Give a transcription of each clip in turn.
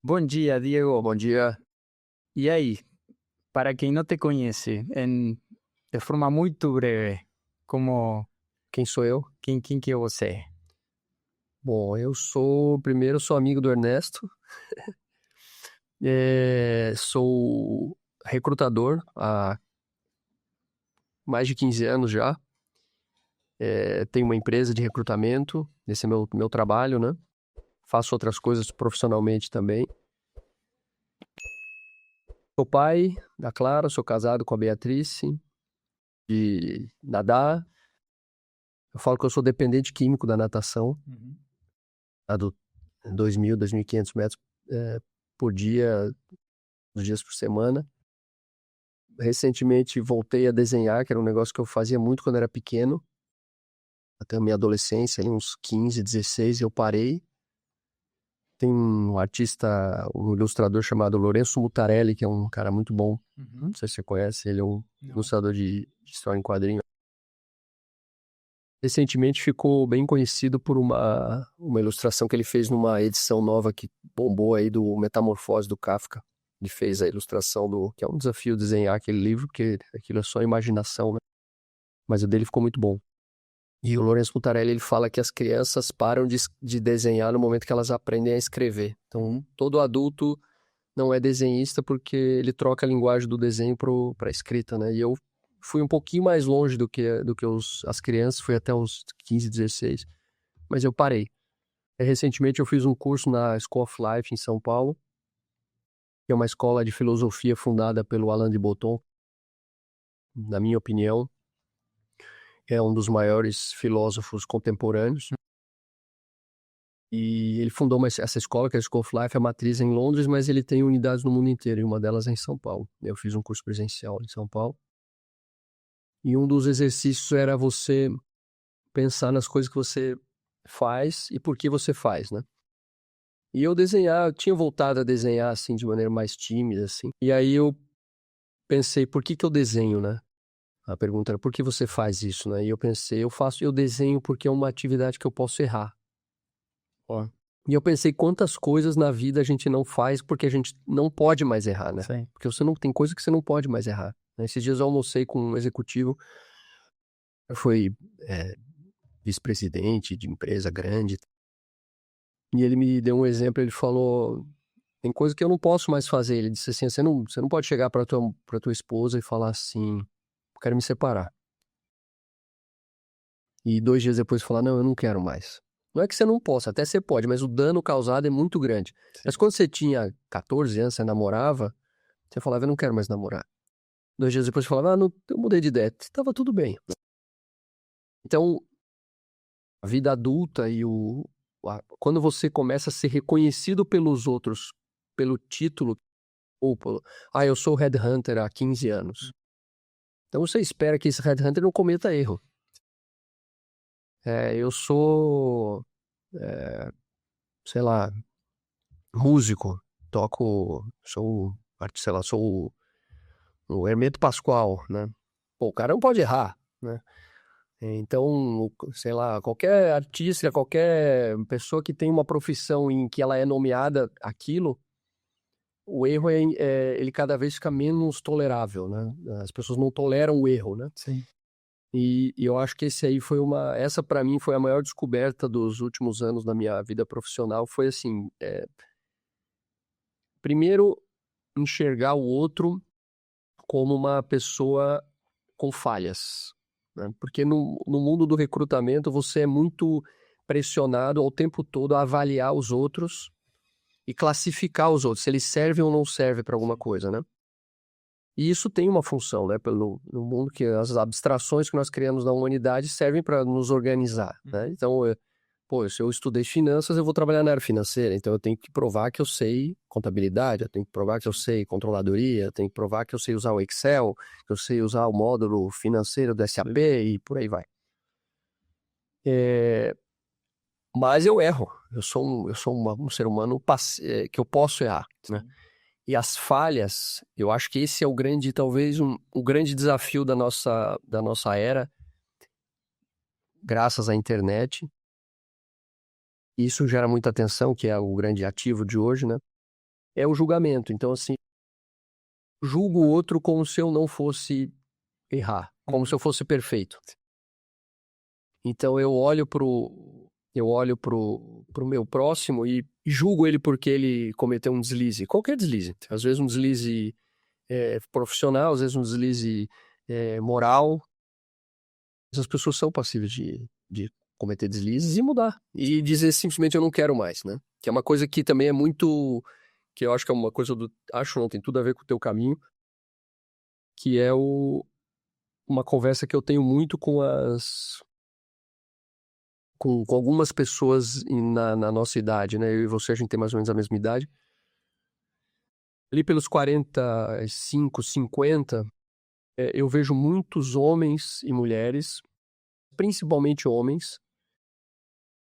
Bom dia, Diego. Bom dia. E aí, para quem não te conhece, de forma muito breve, Quem sou eu? quem que é você? Bom, eu sou amigo do Ernesto, sou recrutador há mais de 15 anos já, tenho uma empresa de recrutamento, esse é meu trabalho, né? Faço outras coisas profissionalmente também. Sou pai da Clara, sou casado com a Beatrice, de nadar. Eu falo que eu sou dependente químico da natação, a do 2.000, 2.500 metros por dia, uns dias por semana. Recentemente voltei a desenhar, que era um negócio que eu fazia muito quando era pequeno, até a minha adolescência, ali uns 15, 16, eu parei. Tem um artista, um ilustrador chamado Lourenço Mutarelli, que é um cara muito bom, não sei se você conhece, ele é um Não. ilustrador de história em quadrinho. Recentemente ficou bem conhecido por uma ilustração que ele fez numa edição nova que bombou aí do Metamorfose do Kafka. Ele fez a ilustração que é um desafio desenhar aquele livro, porque aquilo é só imaginação, né? Mas o dele ficou muito bom. E o Lourenço Mutarelli, ele fala que as crianças param de desenhar no momento que elas aprendem a escrever. Então, todo adulto não é desenhista porque ele troca a linguagem do desenho para a escrita, né? E eu fui um pouquinho mais longe do que as crianças, fui até os 15, 16, mas eu parei. Recentemente eu fiz um curso na School of Life em São Paulo, que é uma escola de filosofia fundada pelo Alain de Botton, na minha opinião, é um dos maiores filósofos contemporâneos. E ele fundou essa escola, que é a School of Life, a matriz é em Londres, mas ele tem unidades no mundo inteiro, e uma delas é em São Paulo. Eu fiz um curso presencial em São Paulo. E um dos exercícios era você pensar nas coisas que você faz e por que você faz, né? E eu tinha voltado a desenhar, assim, de maneira mais tímida, assim. E aí eu pensei, por que eu desenho, né? A pergunta era, por que você faz isso, né? E eu pensei, eu desenho porque é uma atividade que eu posso errar. Ó, E eu pensei quantas coisas na vida a gente não faz porque a gente não pode mais errar, né? sim. Porque você não tem coisa que você não pode mais errar, né? Esses dias eu almocei com um executivo, foi vice-presidente de empresa grande, e ele me deu um exemplo, ele falou, tem coisa que eu não posso mais fazer. Ele disse assim, você não pode chegar para tua esposa e falar assim, eu quero me separar. E 2 dias depois falar, não, eu não quero mais. Não é que você não possa, até você pode, mas o dano causado é muito grande. Mas quando você tinha 14 anos, você namorava, você falava, eu não quero mais namorar. 2 dias depois você falava, não, eu mudei de ideia. Estava tudo bem. Então, a vida adulta quando você começa a ser reconhecido pelos outros, pelo título, eu sou headhunter há 15 anos. Então você espera que esse headhunter não cometa erro. Eu sou, sei lá, músico, sei lá, sou o Hermeto Pascoal, né? Pô, o cara não pode errar, né? Então, sei lá, qualquer artista, qualquer pessoa que tem uma profissão em que ela é nomeada aquilo, o erro ele cada vez fica menos tolerável, né? As pessoas não toleram o erro, né? Sim. E eu acho que essa para mim foi a maior descoberta dos últimos anos da minha vida profissional, foi assim, primeiro enxergar o outro como uma pessoa com falhas, né? Porque no mundo do recrutamento você é muito pressionado ao tempo todo a avaliar os outros e classificar os outros, se eles servem ou não servem para alguma coisa, né? E isso tem uma função, né? No mundo que as abstrações que nós criamos na humanidade servem para nos organizar, né? Então, se eu estudei finanças, eu vou trabalhar na área financeira, então eu tenho que provar que eu sei contabilidade, eu tenho que provar que eu sei controladoria, eu tenho que provar que eu sei usar o Excel, que eu sei usar o módulo financeiro do SAP e por aí vai. Mas eu erro, eu sou um ser humano que eu posso errar, né? E as falhas, eu acho que esse é talvez o grande desafio da nossa era, graças à internet. Isso gera muita atenção, que é o grande ativo de hoje, né? é o julgamento. Então, assim, julgo o outro como se eu não fosse errar, como se eu fosse perfeito. Então, eu olho pro meu próximo e julgo ele porque ele cometeu um deslize, qualquer deslize. Às vezes um deslize profissional, às vezes um deslize moral. Essas pessoas são passíveis de cometer deslizes e mudar. E dizer simplesmente eu não quero mais, né? Que é uma coisa que também é muito... Que eu acho que é uma coisa do... Acho não, tem tudo a ver com o teu caminho. Que é uma conversa que eu tenho muito com algumas pessoas na nossa idade, né? Eu e você, a gente tem mais ou menos a mesma idade. Ali pelos 45, 50, eu vejo muitos homens e mulheres, principalmente homens.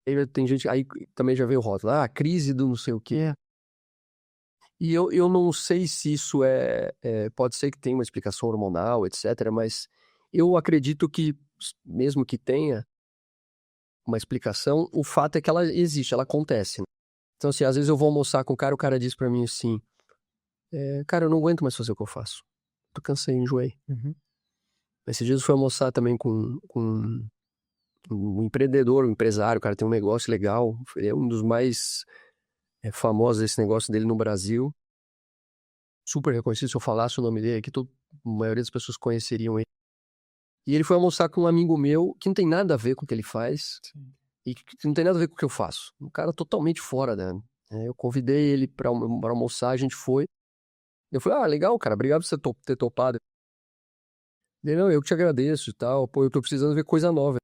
Aí tem gente, aí também já veio o rótulo, crise do não sei o quê. E eu não sei se isso pode ser que tenha uma explicação hormonal, etc., mas eu acredito que, mesmo que tenha uma explicação, o fato é que ela existe, ela acontece, né? Então, assim, às vezes eu vou almoçar com o cara diz pra mim assim, cara, eu não aguento mais fazer o que eu faço. Tô cansei, enjoei. Uhum. Esses dias eu fui almoçar também com um empreendedor, um empresário, o cara tem um negócio legal, ele é um dos mais famosos desse negócio dele no Brasil, super reconhecido, se eu falasse o nome dele aqui, a maioria das pessoas conheceriam ele. E ele foi almoçar com um amigo meu que não tem nada a ver com o que ele faz. Sim. E que não tem nada a ver com o que eu faço. Um cara totalmente fora, né? Eu convidei ele pra almoçar, a gente foi. Eu falei, legal, cara, obrigado por você ter topado. Ele, não, eu que te agradeço e tal, pô, eu tô precisando ver coisa nova.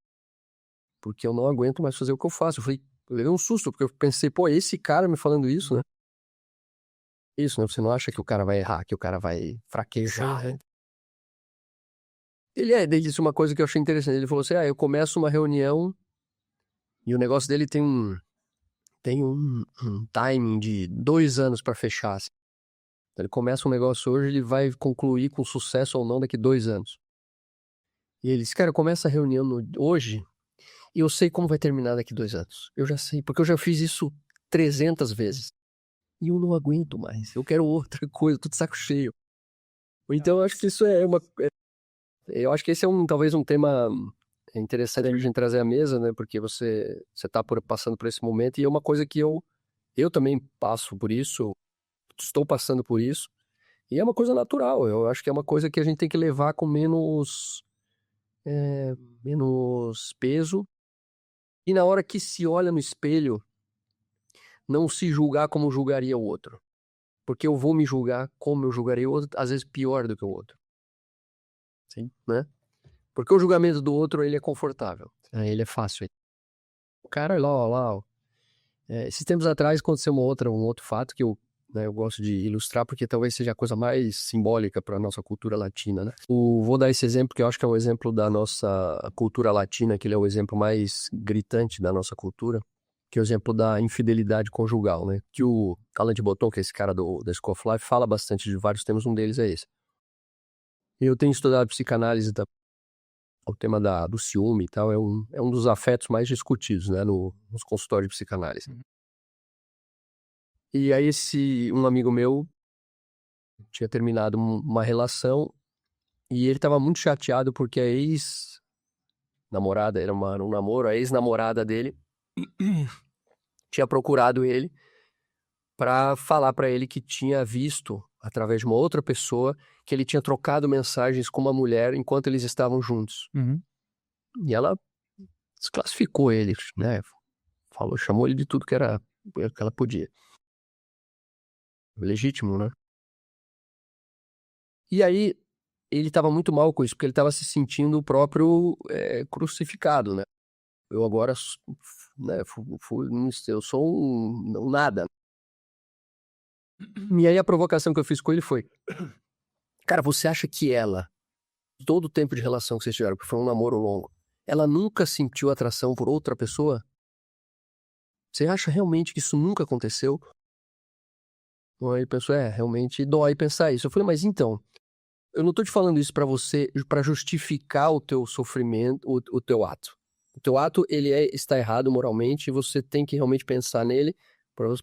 Porque eu não aguento mais fazer o que eu faço. Eu levei um susto, porque eu pensei, pô, esse cara me falando isso, né? Isso, né? Você não acha que o cara vai errar, que o cara vai fraquejar, né? Ele disse uma coisa que eu achei interessante. Ele falou assim, eu começo uma reunião e o negócio dele tem um timing de 2 anos pra fechar. Assim. Então, ele começa um negócio hoje, ele vai concluir com sucesso ou não daqui 2 anos. E ele disse, cara, começa a reunião hoje e eu sei como vai terminar daqui 2 anos. Eu já sei, porque eu já fiz isso 300 vezes. E eu não aguento mais. Eu quero outra coisa, tô de saco cheio. Então, eu acho que isso eu acho que esse é talvez um tema interessante a gente trazer à mesa, né? Porque você tá passando por esse momento e é uma coisa que eu também passo por isso, estou passando por isso. E é uma coisa natural. Eu acho que é uma coisa que a gente tem que levar com menos peso. E na hora que se olha no espelho, não se julgar como julgaria o outro. Porque eu vou me julgar como eu julgaria o outro, às vezes pior do que o outro. Sim. Né? Porque o julgamento do outro, ele é confortável. Ele é fácil. O cara lá. Esses tempos atrás aconteceu um outro fato que eu gosto de ilustrar, porque talvez seja a coisa mais simbólica para a nossa cultura latina, né? Vou dar esse exemplo, que eu acho que é um exemplo da nossa cultura latina, que ele é o exemplo mais gritante da nossa cultura, que é o exemplo da infidelidade conjugal, né? Que o Alain de Botton, que é esse cara da School of Life, fala bastante de vários temas, um deles é esse. Eu tenho estudado psicanálise, o tema do ciúme e tal, é um dos afetos mais discutidos, né, nos consultórios de psicanálise. Uhum. E aí um amigo meu tinha terminado uma relação e ele estava muito chateado porque a ex-namorada, era um namoro, a ex-namorada dele tinha procurado ele para falar para ele que tinha visto, através de uma outra pessoa, que ele tinha trocado mensagens com uma mulher enquanto eles estavam juntos. Uhum. E ela desclassificou ele, né? Chamou ele de tudo que ela podia. Legítimo, né? E aí, ele estava muito mal com isso, porque ele estava se sentindo o próprio crucificado, né? Eu agora, né, eu sou um nada. E aí a provocação que eu fiz com ele foi, cara, você acha que ela, todo o tempo de relação que vocês tiveram, porque foi um namoro longo, ela nunca sentiu atração por outra pessoa? Você acha realmente que isso nunca aconteceu? Aí ele pensou, realmente dói pensar isso. Eu falei, mas então, eu não tô te falando isso pra você, pra justificar o teu sofrimento, o teu ato. O teu ato, ele está errado moralmente e você tem que realmente pensar nele,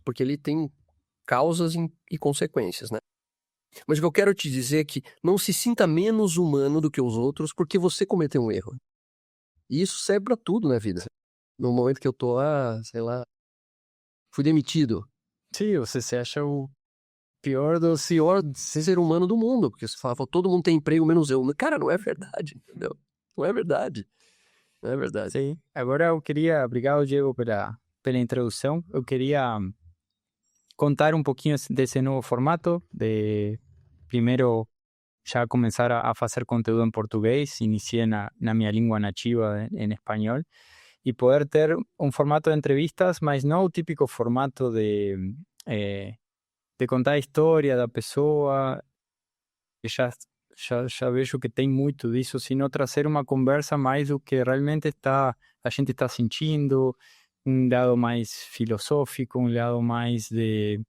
porque ele tem causas e consequências, né? Mas o que eu quero te dizer é que não se sinta menos humano do que os outros porque você cometeu um erro. E isso serve pra tudo na vida. No momento que eu tô, sei lá, fui demitido. Sí, você se acha o pior dos... Pior ser humano do mundo, porque você falava, todo mundo tem emprego menos eu. Cara, não é verdade, entendeu? Não é verdade. Não é verdade. Sim. Agora eu queria... Obrigado, Diego, pela introdução. Eu queria contar um pouquinho desse novo formato, de primeiro já começar a fazer conteúdo em português, iniciei na minha língua nativa, em espanhol, e poder ter um formato de entrevistas, mas não o típico formato de contar a história da pessoa, que já vejo que tem muito disso, sino trazer uma conversa mais do que realmente a gente está sentindo, um lado mais filosófico, um lado mais de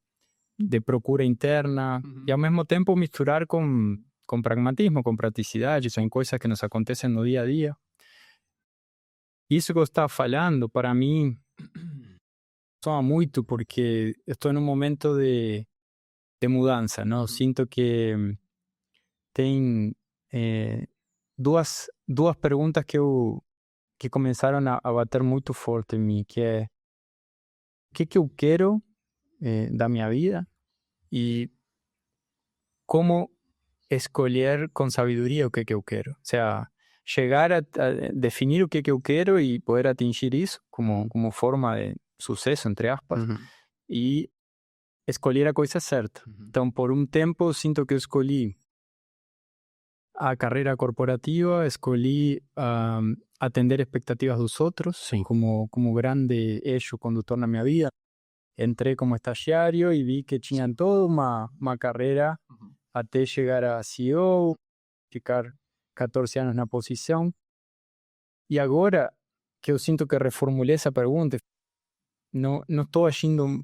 procura interna, e ao mesmo tempo misturar com pragmatismo, com praticidade, são coisas que nos acontecem no dia a dia. Isso que eu estava falando, para mim, soma muito, porque estou em um momento de mudança, não? Sinto que tem duas perguntas que começaram a bater muito forte em mim, que é o que eu quero da minha vida e como escolher com sabedoria o que eu quero. Ou seja, chegar a definir o que eu quero e poder atingir isso como forma de sucesso, entre aspas, e escolher a coisa certa. Então, por um tempo, sinto que eu escolhi a carreira corporativa, escolhi atender expectativas dos outros como grande eixo condutor na minha vida. Entrei como estagiário e vi que tinha toda uma carreira até chegar a CEO, ficar 14 anos na posição. E agora que eu sinto que reformulei essa pergunta, não estou agindo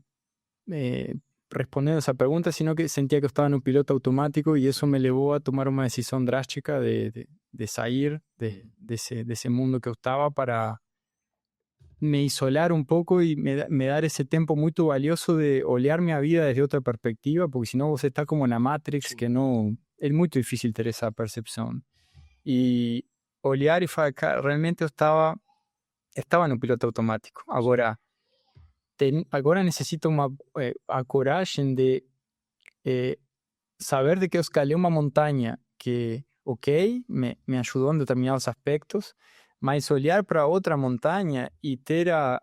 respondendo essa pergunta, sino que sentia que eu estava no piloto automático e isso me levou a tomar uma decisão drástica de sair desse mundo que eu estava para me isolar um pouco e me dar esse tempo muito valioso de olhar minha vida desde outra perspectiva, porque senão você está como na Matrix, que não... É muito difícil ter essa percepção. E olhar e falar, cara, realmente eu estava no piloto automático. Agora necessito a coragem de saber de que eu escalei uma montanha que, ok, me ajudou em determinados aspectos, mas olhar para outra montanha e ter a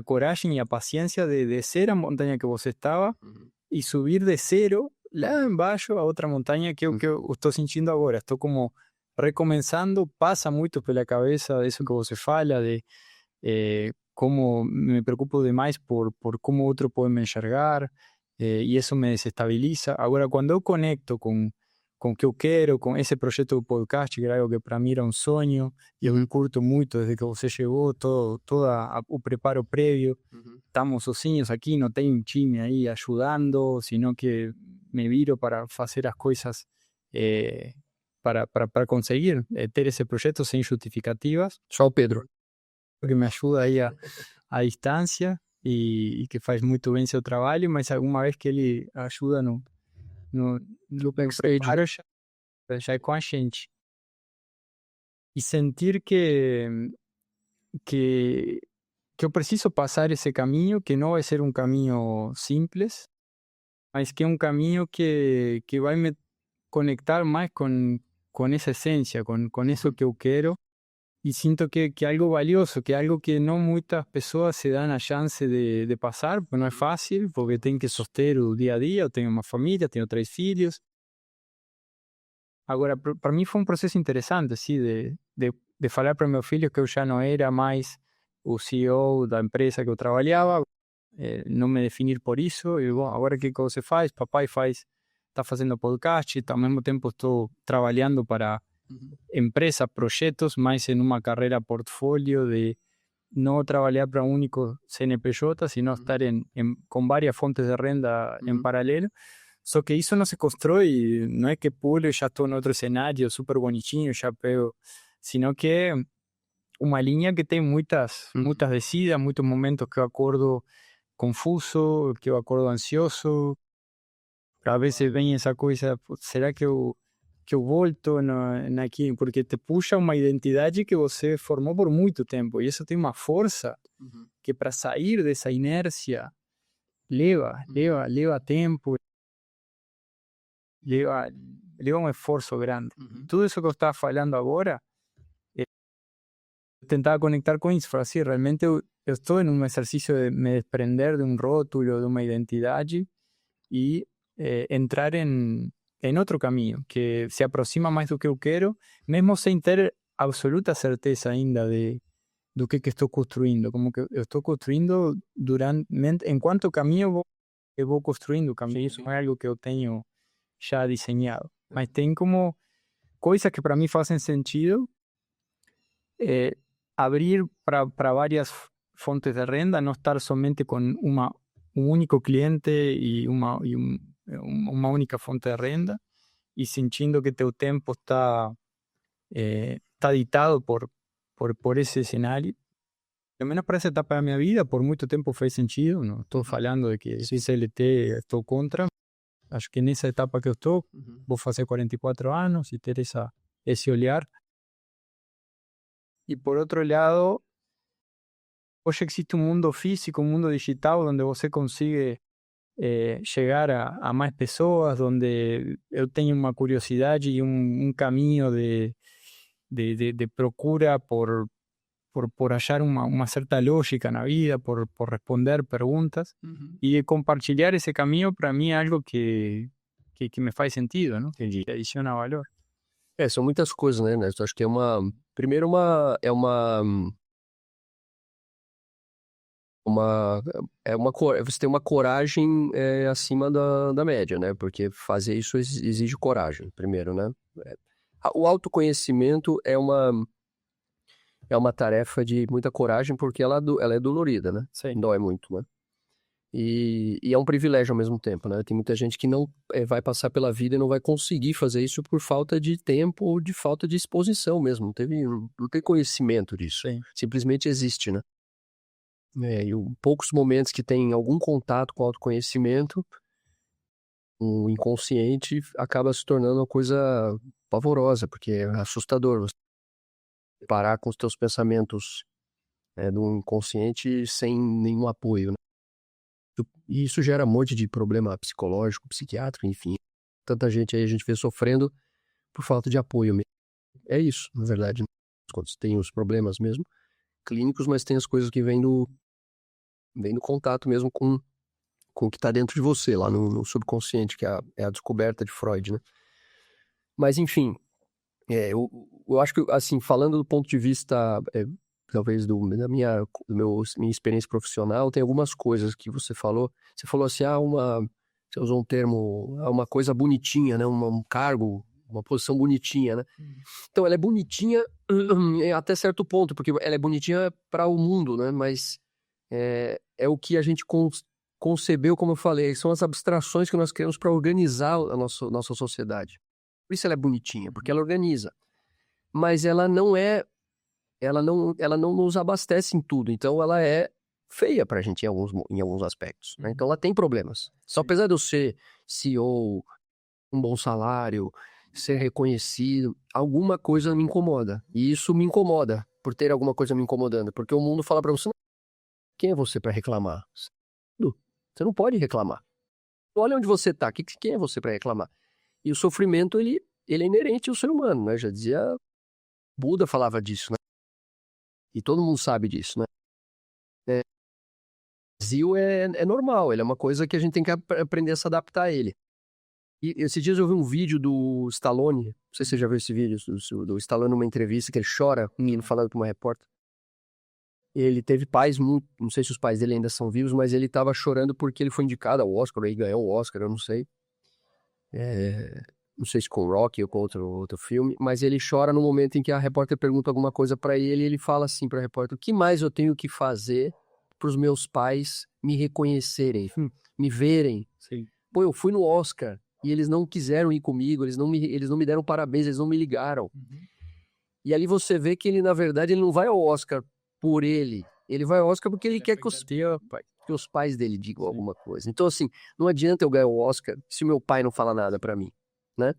coragem e a paciência de descer a montanha que você estava e subir de zero lá embaixo a outra montanha que eu estou sentindo agora. Estou como recomeçando, passa muito pela cabeça isso que você fala, de como me preocupo demais por como outro pode me enxergar, e isso me desestabiliza. Agora, quando eu conecto com o que eu quero, com esse projeto do podcast, que era algo que para mim era um sonho, e eu curto muito desde que você chegou, todo o preparo prévio. Estamos sozinhos aqui, não tem um time aí ajudando, sino que me viro para fazer as coisas para conseguir ter esse projeto sem justificativas. Só o Pedro. Que me ajuda aí à distância e que faz muito bem seu trabalho, mas alguma vez que ele ajuda no preparo, já é com a gente. E sentir que eu preciso passar esse caminho, que não vai ser um caminho simples, mas que é um caminho que vai me conectar mais com essa essência, com isso que eu quero. Y siento que algo valioso, que algo que no muchas personas se dan a chance de pasar, pues no es fácil, porque tienen que sostener el día a día. Yo tengo una familia, tengo 3 filhos. Agora, para mí fue un proceso interesante, sí, de falar para meus filhos que eu já não era mais o CEO da empresa que eu trabalhava, não me definir por isso. E, bom, agora o que você faz? Papai está fazendo podcast, ao mesmo tempo estou trabalhando para empresas, proyectos, más en una carrera portfolio de no trabajar para un único CNPJ, sino estar con varias fuentes de renta en paralelo. Só que eso no se construye, no es que pulo y ya estoy en otro escenario súper bonitinho, ya pego, sino que una línea que tiene muchas descidas, muchos momentos que eu acordo confuso, que eu acordo ansioso. A vezes vem essa coisa, será que eu volto naquilo? Porque te puxa uma identidade que você formou por muito tempo, e isso tem uma força que para sair dessa inércia leva tempo, leva um esforço grande. Tudo isso que eu estava falando agora, tentar conectar com isso, falar assim, realmente eu estou em um exercício de me desprender de um rótulo, de uma identidade e entrar em outro caminho, que se aproxima mais do que eu quero, mesmo sem ter absoluta certeza ainda do que estou construindo, como que eu estou construindo enquanto caminho eu vou construindo o caminho, isso não é algo que eu tenho já desenhado, mas tem como coisas que para mim fazem sentido, abrir para várias fontes de renda, não estar somente com um único cliente e uma única fonte de renda, e sentindo que teu tempo está ditado por esse cenário. Pelo menos para essa etapa da minha vida, por muito tempo fez sentido. Não estou falando de que CLT estou contra. Acho que nessa etapa que eu estou, vou fazer 44 anos e ter esse olhar. E por outro lado, hoje existe um mundo físico, um mundo digital, onde você consegue chegar a mais pessoas, onde eu tenho uma curiosidade e um caminho de procura por achar uma certa lógica na vida, por responder perguntas, e de compartilhar esse caminho, para mim é algo que me faz sentido, não? Que adiciona valor. São muitas coisas, né, Ernesto? Acho que primeiro você tem uma coragem acima da média, né? Porque fazer isso exige coragem, primeiro, né? O autoconhecimento é uma tarefa de muita coragem, porque ela é dolorida, né? Sim. Dói muito, né? E é um privilégio ao mesmo tempo, né? Tem muita gente que não vai passar pela vida e não vai conseguir fazer isso por falta de tempo ou de falta de exposição mesmo. Não tem conhecimento disso. Sim. Simplesmente existe, né? E poucos momentos que tem algum contato com o autoconhecimento, o inconsciente acaba se tornando uma coisa pavorosa, porque é assustador você parar com os teus pensamentos do inconsciente sem nenhum apoio, né? E isso gera um monte de problema psicológico, psiquiátrico, enfim. Tanta gente aí a gente vê sofrendo por falta de apoio mesmo. É isso, na verdade. Tem os problemas mesmo clínicos, mas tem as coisas que vêm do contato mesmo com o que está dentro de você, lá no subconsciente, que é a descoberta de Freud, né? Mas, enfim, eu acho que, assim, falando do ponto de vista, talvez da minha experiência profissional, tem algumas coisas que você falou. Você falou assim, você usou um termo, uma coisa bonitinha, né? Um cargo, uma posição bonitinha, né? Então, ela é bonitinha até certo ponto, porque ela é bonitinha para o mundo, né? Mas é o que a gente concebeu, como eu falei, são as abstrações que nós criamos para organizar a nossa sociedade. Por isso ela é bonitinha, porque ela organiza. Mas ela não nos abastece em tudo, então ela é feia pra gente em alguns aspectos, né? Então ela tem problemas. Só apesar de eu ser CEO, um bom salário, ser reconhecido, alguma coisa me incomoda. E isso me incomoda, por ter alguma coisa me incomodando, porque o mundo fala pra você, quem é você pra reclamar? Você não pode reclamar. Olha onde você tá, quem é você pra reclamar? E o sofrimento, ele é inerente ao ser humano, né? Já dizia Buda, falava disso, né? E todo mundo sabe disso, né? O vazio é normal, ele é uma coisa que a gente tem que aprender a se adaptar a ele. E esses dias eu vi um vídeo do Stallone, não sei se você já viu esse vídeo, do Stallone numa entrevista, que ele chora, falando pra uma repórter. Ele teve pais, não sei se os pais dele ainda são vivos, mas ele tava chorando porque ele foi indicado ao Oscar, ou ele ganhou o Oscar, eu não sei. Não sei se com o Rocky ou com outro filme, mas ele chora no momento em que a repórter pergunta alguma coisa pra ele, e ele fala assim pra repórter, o que mais eu tenho que fazer pros meus pais me reconhecerem, me verem? Sim. Pô, eu fui no Oscar e eles não quiseram ir comigo, eles não me deram parabéns, eles não me ligaram. E ali você vê que ele, na verdade, ele não vai ao Oscar por ele vai ao Oscar porque ele quer que que os pais dele digam alguma coisa. Então, assim, não adianta eu ganhar o Oscar se o meu pai não fala nada pra mim, né?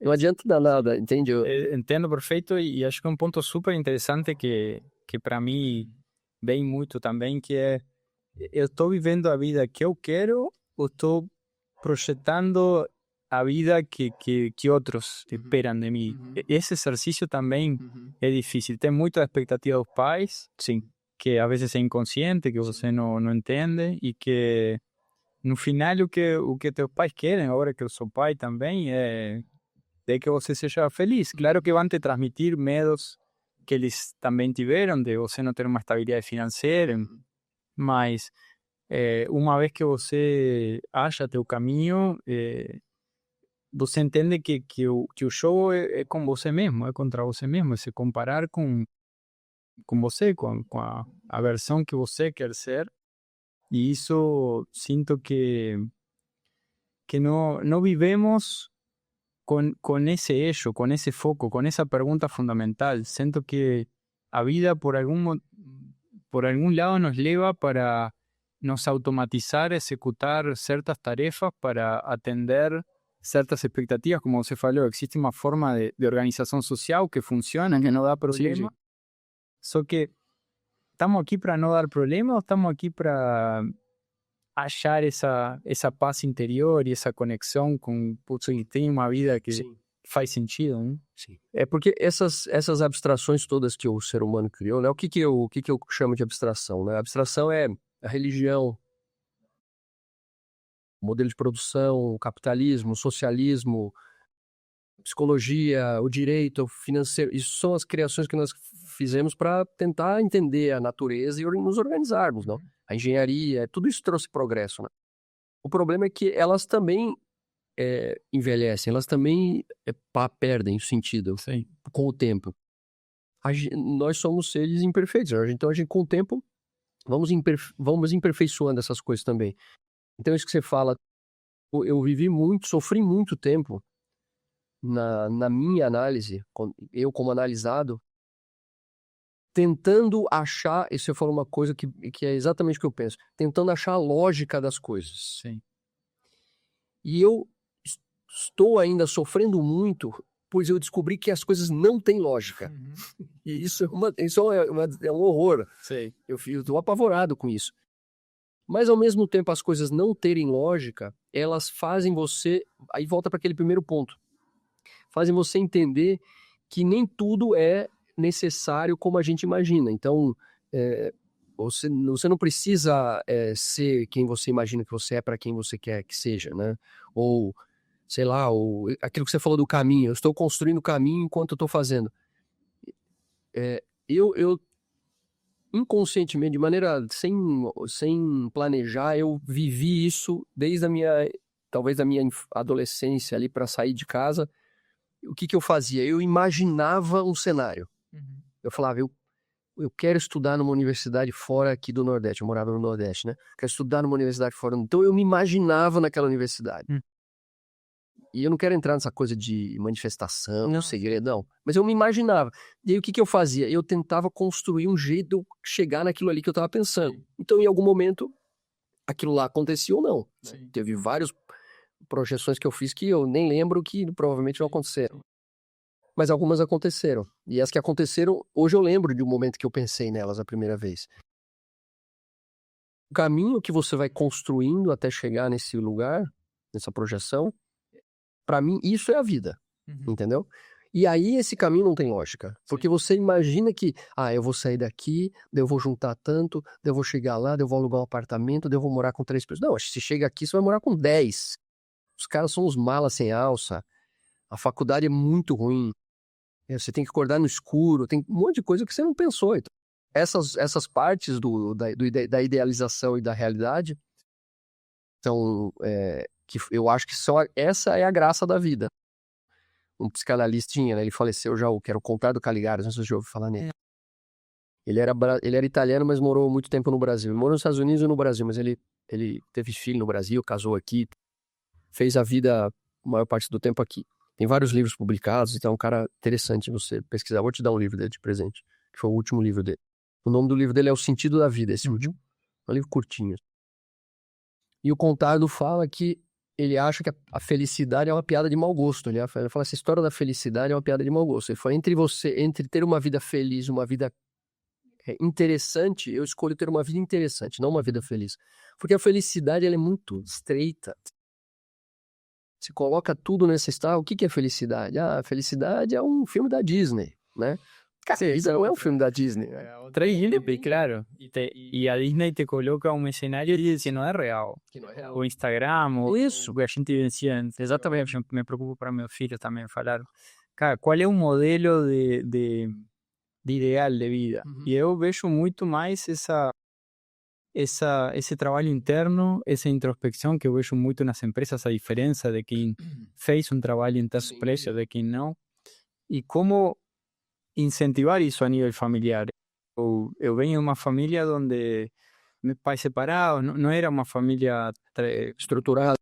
Não adianta dar nada, entende? Entendo perfeito e acho que é um ponto super interessante que para mim vem muito também, que é eu estou vivendo a vida que eu quero ou estou projetando a vida que outros esperam de mim. Esse exercício também é difícil. Tem muita expectativa dos pais, Sim. que às vezes é inconsciente, que você não entende e que no final o que teus pais querem, agora que eu sou pai também, é de que você seja feliz. Claro que vão te transmitir medos que eles também tiveram, de você não ter uma estabilidade financeira, mas uma vez que você acha teu caminho, você entende que o jogo é com você mesmo, é contra você mesmo, é se comparar com você, com a versão que você quer ser. E isso sinto que não vivemos con ese eixo, con ese foco, con esa pregunta fundamental. Siento que a vida por por algún lado nos lleva para nos automatizar, executar ciertas tarefas para atender ciertas expectativas, como você falou, existe uma forma de organização social que funciona, que não dá problema, só que estamos aqui para não dar problema ou estamos aqui para achar essa paz interior e essa conexão com, putz, tem uma vida que Sim. faz sentido, né? Sim. É porque essas abstrações todas que o ser humano criou, né? O que eu chamo de abstração, né? A abstração é a religião, o modelo de produção, o capitalismo, o socialismo, psicologia, o direito, o financeiro. Isso são as criações que nós fizemos para tentar entender a natureza e nos organizarmos, não? A engenharia, tudo isso trouxe progresso, né? O problema é que elas também envelhecem, elas também perdem o sentido. Sim. Com o tempo. Nós somos seres imperfeitos, então a gente com o tempo vamos imperfeiçoando essas coisas também. Então isso que você fala, eu sofri muito tempo na minha análise, eu como analisado, tentando achar, e você falou uma coisa que é exatamente o que eu penso, tentando achar a lógica das coisas. Sim. E eu estou ainda sofrendo muito, pois eu descobri que as coisas não têm lógica. E isso é um horror. Sim. Eu estou apavorado com isso. Mas, ao mesmo tempo, as coisas não terem lógica, elas fazem você... Aí volta para aquele primeiro ponto. Fazem você entender que nem tudo é necessário como a gente imagina. Então, você não precisa ser quem você imagina que você é para quem você quer que seja, né? Ou, sei lá, aquilo que você falou do caminho. Eu estou construindo o caminho enquanto eu estou fazendo. Eu inconscientemente, de maneira sem planejar, eu vivi isso desde talvez da minha adolescência ali para sair de casa. O que eu fazia? Eu imaginava um cenário. Eu falava, eu quero estudar numa universidade fora aqui do Nordeste. Eu morava no Nordeste, né? Quero estudar numa universidade fora. Então eu me imaginava naquela universidade. E eu não quero entrar nessa coisa de manifestação, não, segredão, mas eu me imaginava. E aí o que eu fazia? Eu tentava construir um jeito de eu chegar naquilo ali que eu estava pensando. Então, em algum momento, aquilo lá acontecia ou não. Né? Teve várias projeções que eu fiz que eu nem lembro, que provavelmente não aconteceram. Mas algumas aconteceram. E as que aconteceram, hoje eu lembro de um momento que eu pensei nelas a primeira vez. O caminho que você vai construindo até chegar nesse lugar, nessa projeção, para mim, isso é a vida, entendeu? E aí esse caminho não tem lógica, porque você imagina que, eu vou sair daqui, daí eu vou juntar tanto, daí eu vou chegar lá, daí eu vou alugar um apartamento, daí eu vou morar com 3 pessoas. Não, se chega aqui, você vai morar com 10. Os caras são os malas sem alça, a faculdade é muito ruim, você tem que acordar no escuro, tem um monte de coisa que você não pensou. Então, essas partes da idealização e da realidade, então, que eu acho que essa é a graça da vida. Um psicanalistinha, né? Ele faleceu já, que era o Conrado Caligari, não sei se você já ouviu falar nele. Ele era italiano, mas morou muito tempo no Brasil. Ele morou nos Estados Unidos e no Brasil, mas ele teve filho no Brasil, casou aqui, fez a vida a maior parte do tempo aqui. Tem vários livros publicados, então é um cara interessante você pesquisar. Vou te dar um livro dele de presente, que foi o último livro dele. O nome do livro dele é O Sentido da Vida, esse último. É um livro curtinho. E o Contardo fala que ele acha que a felicidade é uma piada de mau gosto. Ele fala, essa história da felicidade é uma piada de mau gosto. Ele fala, entre ter uma vida feliz, uma vida interessante, eu escolho ter uma vida interessante, não uma vida feliz. Porque a felicidade, ela é muito estreita. Se coloca tudo nessa história, o que é felicidade? Ah, felicidade é um filme da Disney, né? Cara, isso não é um filme da Disney. Né? Otra Disney, claro. Y a Disney te coloca um escenário que não é real. Que não é real. O Instagram, o Isso. que a gente vivencia. Exatamente, eu me preocupo para meus filhos também falar. Cara, qual é o modelo de ideal de vida? E eu vejo muito mais esse trabalho interno, essa introspecção que eu vejo muito nas empresas, a diferença de quem fez um trabalho interno preço de quem não. E como incentivar isso a nível familiar. Eu venho de uma família onde meus pais separados, não era uma família Estruturado.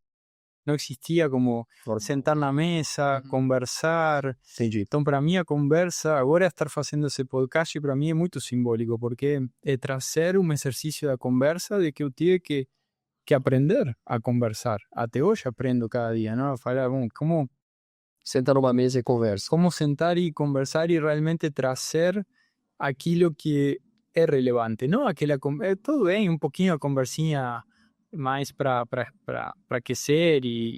não existia como sentar na mesa, conversar. Entendi. Então, para mim, a conversa, agora estar fazendo esse podcast, para mim é muito simbólico, porque é trazer um exercício da conversa de que eu tive que aprender a conversar. Até hoje aprendo cada dia, não? A falar, bom, como Senta numa mesa e conversa. como sentar e conversar e realmente trazer aquilo que é relevante, não aquela tudo bem, um pouquinho a conversinha mais para aquecer e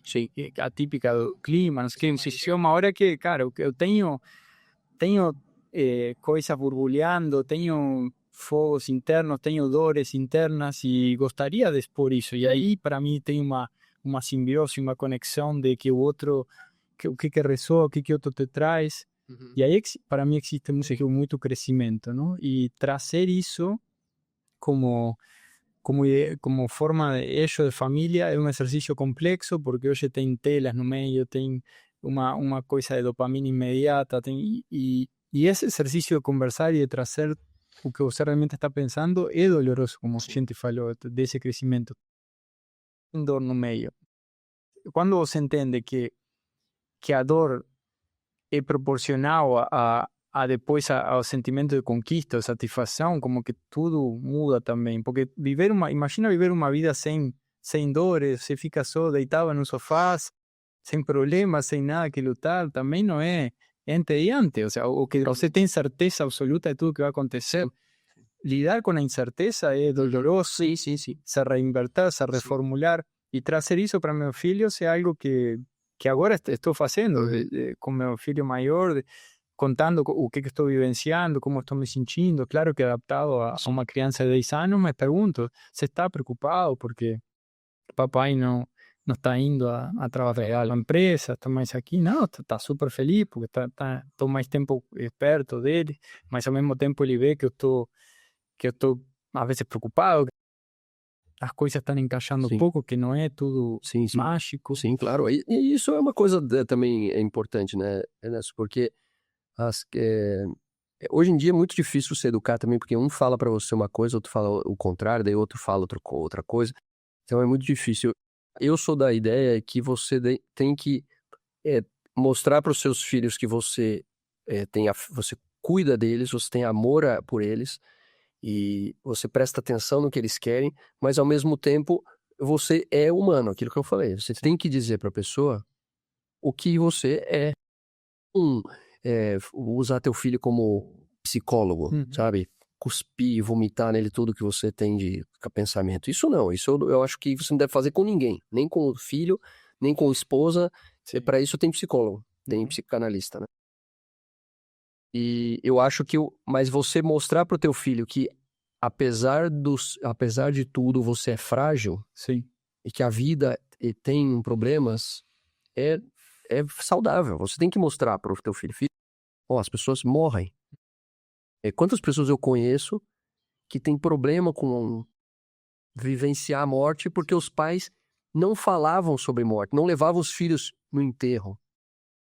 a típica do clima, não sei o que, chega uma hora que, cara, eu tenho coisas borbulhando, tenho fogos internos, tenho dores internas e gostaria de expor isso, e aí para mim tem uma simbiose, uma conexão de que o outro, o que ressoa, o que outro te traz. E aí, para mim, existe muito crescimento, não? E trazer isso como forma de eixo de família é um exercício complexo, porque hoje tem telas no meio, tem uma coisa de dopamina imediata, e esse exercício de conversar e de trazer o que você realmente está pensando é doloroso, como a gente falou, desse crescimento. Tem dor no meio. Quando você entende que a dor é proporcional depois ao sentimento de conquista, de satisfação, como que tudo muda também, porque imagina viver uma vida sem dores, você fica só deitado no sofá, sem problemas, sem nada que lutar, também não é entediante, ou seja, o que você tem certeza absoluta de tudo que vai acontecer. Lidar com a incerteza é doloroso, se reinvertir, se reformular, e trazer isso para meus filhos é algo que agora estou fazendo com meu filho maior, contando o que estou vivenciando, como estou me sentindo, claro que adaptado a uma criança de 10 anos, me pergunto, ¿se está preocupado porque papai não está indo a trabalhar na empresa, está mais aqui? Não, está super feliz porque estou mais tempo perto dele, mas ao mesmo tempo ele vê que eu estou às vezes preocupado, as coisas estão encaixando um pouco, que não é tudo mágico. Sim, claro. E isso é uma coisa também importante, né, Ernesto? Porque hoje em dia é muito difícil se educar também, porque um fala para você uma coisa, outro fala o contrário, daí outro fala outra coisa. Então é muito difícil. Eu sou da ideia que você tem que mostrar para os seus filhos que você você cuida deles, você tem amor por eles, e você presta atenção no que eles querem, mas ao mesmo tempo você é humano, aquilo que eu falei. Você tem que dizer para a pessoa o que você é. Usar teu filho como psicólogo, sabe? Cuspir, vomitar nele tudo que você tem de pensamento. Isso não, isso eu acho que você não deve fazer com ninguém, nem com o filho, nem com a esposa. Para isso tem psicólogo, tem psicanalista, né? E eu acho que mas você mostrar pro teu filho que apesar de tudo você é frágil, e que a vida tem problemas, é saudável. Você tem que mostrar pro teu filho, as pessoas morrem. Quantas pessoas eu conheço que tem problema com vivenciar a morte porque os pais não falavam sobre morte, não levavam os filhos no enterro.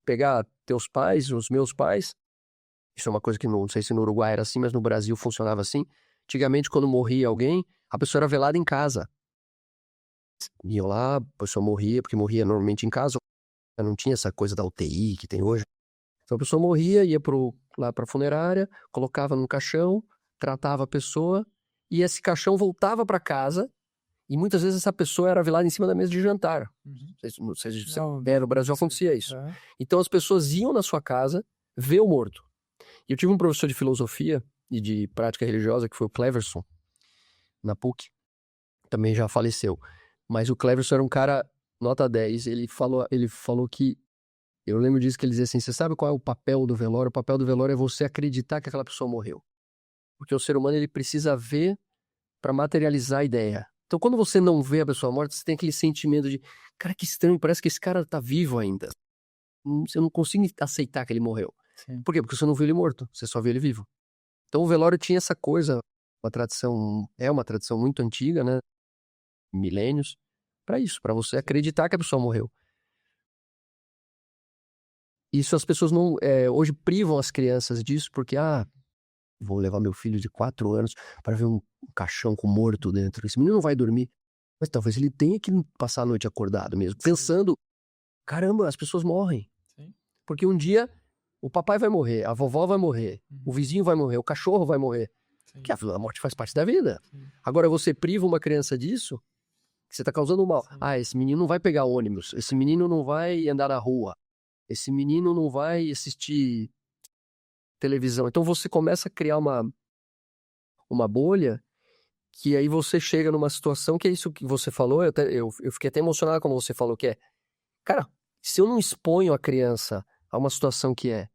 Pegar teus pais, os meus pais, isso é uma coisa que não sei se no Uruguai era assim, mas no Brasil funcionava assim. Antigamente, quando morria alguém, a pessoa era velada em casa. Iam lá, a pessoa morria, porque morria normalmente em casa. Não tinha essa coisa da UTI que tem hoje. Então a pessoa morria, ia lá para a funerária, colocava num caixão, tratava a pessoa, e esse caixão voltava para casa, E muitas vezes essa pessoa era velada em cima da mesa de jantar. Uhum. Não sei se Não, no Brasil acontecia isso. Então as pessoas iam na sua casa ver o morto. E eu tive um professor de filosofia e de prática religiosa, que foi o Cleverson, na PUC. Também já faleceu. Mas o Cleverson era um cara nota 10. Ele falou que... Eu lembro disso que ele dizia assim, você sabe qual é o papel do velório? O papel do velório é você acreditar que aquela pessoa morreu. Porque o ser humano, ele precisa ver para materializar a ideia. Então, quando você não vê a pessoa morta, você tem aquele sentimento de, cara, que estranho, parece que esse cara tá vivo ainda. Você não consegue aceitar que ele morreu. Sim. Por quê? Porque você não viu ele morto, você só viu ele vivo. Então, o velório tinha essa coisa, uma tradição muito antiga, né? Milênios, para isso, para você acreditar que a pessoa morreu. Isso as pessoas não, hoje privam as crianças disso, porque, vou levar meu filho de 4 anos para ver um caixão com morto dentro. Esse menino não vai dormir. Mas talvez ele tenha que passar a noite acordado mesmo, pensando, caramba, as pessoas morrem. Sim. Porque um dia o papai vai morrer, a vovó vai morrer, o vizinho vai morrer, o cachorro vai morrer. Sim. Que a morte faz parte da vida. Sim. Agora você priva uma criança disso, que você está causando mal. Sim. Esse menino não vai pegar ônibus, esse menino não vai andar na rua, esse menino não vai assistir televisão. Então você começa a criar uma bolha, que aí você chega numa situação que é isso que você falou, eu fiquei até emocionado quando você falou que cara, se eu não exponho a criança a uma situação que é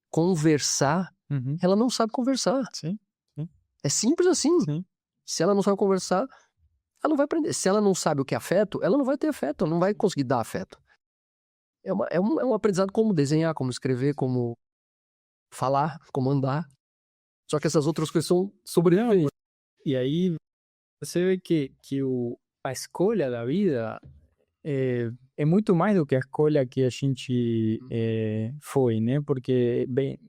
conversar, ela não sabe conversar. Sim. Sim. É simples assim. Sim. Se ela não sabe conversar, ela não vai aprender. Se ela não sabe o que é afeto, ela não vai ter afeto, ela não vai conseguir dar afeto. É um aprendizado como desenhar, como escrever, como falar, como andar. Só que essas outras coisas são sobreviventes. E aí você vê que a escolha da vida é muito mais do que a escolha que a gente foi, né? Porque, bem,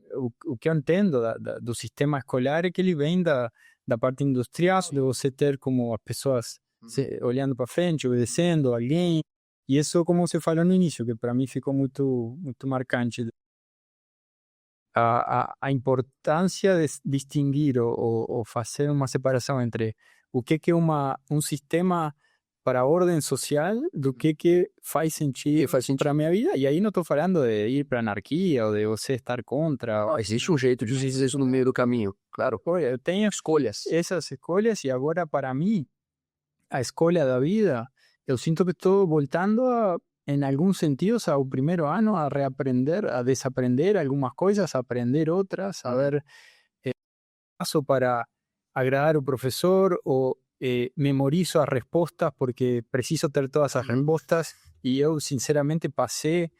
o que eu entendo do sistema escolar é que ele vem da parte industrial, de você ter como as pessoas olhando para frente, obedecendo a alguém. E isso, como você falou no início, que para mim ficou muito, muito marcante. A importância de distinguir ou fazer uma separação entre o que é um sistema para a ordem social do que faz sentido para a minha vida. E aí não estou falando de ir para a anarquia ou de você estar contra. Não, existe um jeito de dizer isso no meio do caminho, claro. Olha, eu tenho Escolhas. essas escolhas e agora para mim a escolha da vida, eu sinto que estou voltando em alguns sentidos ao primeiro ano a reaprender, a desaprender algumas coisas, a aprender outras, a ver paso para agradar o professor ou memorizo as respostas porque preciso ter todas as respostas e eu sinceramente passei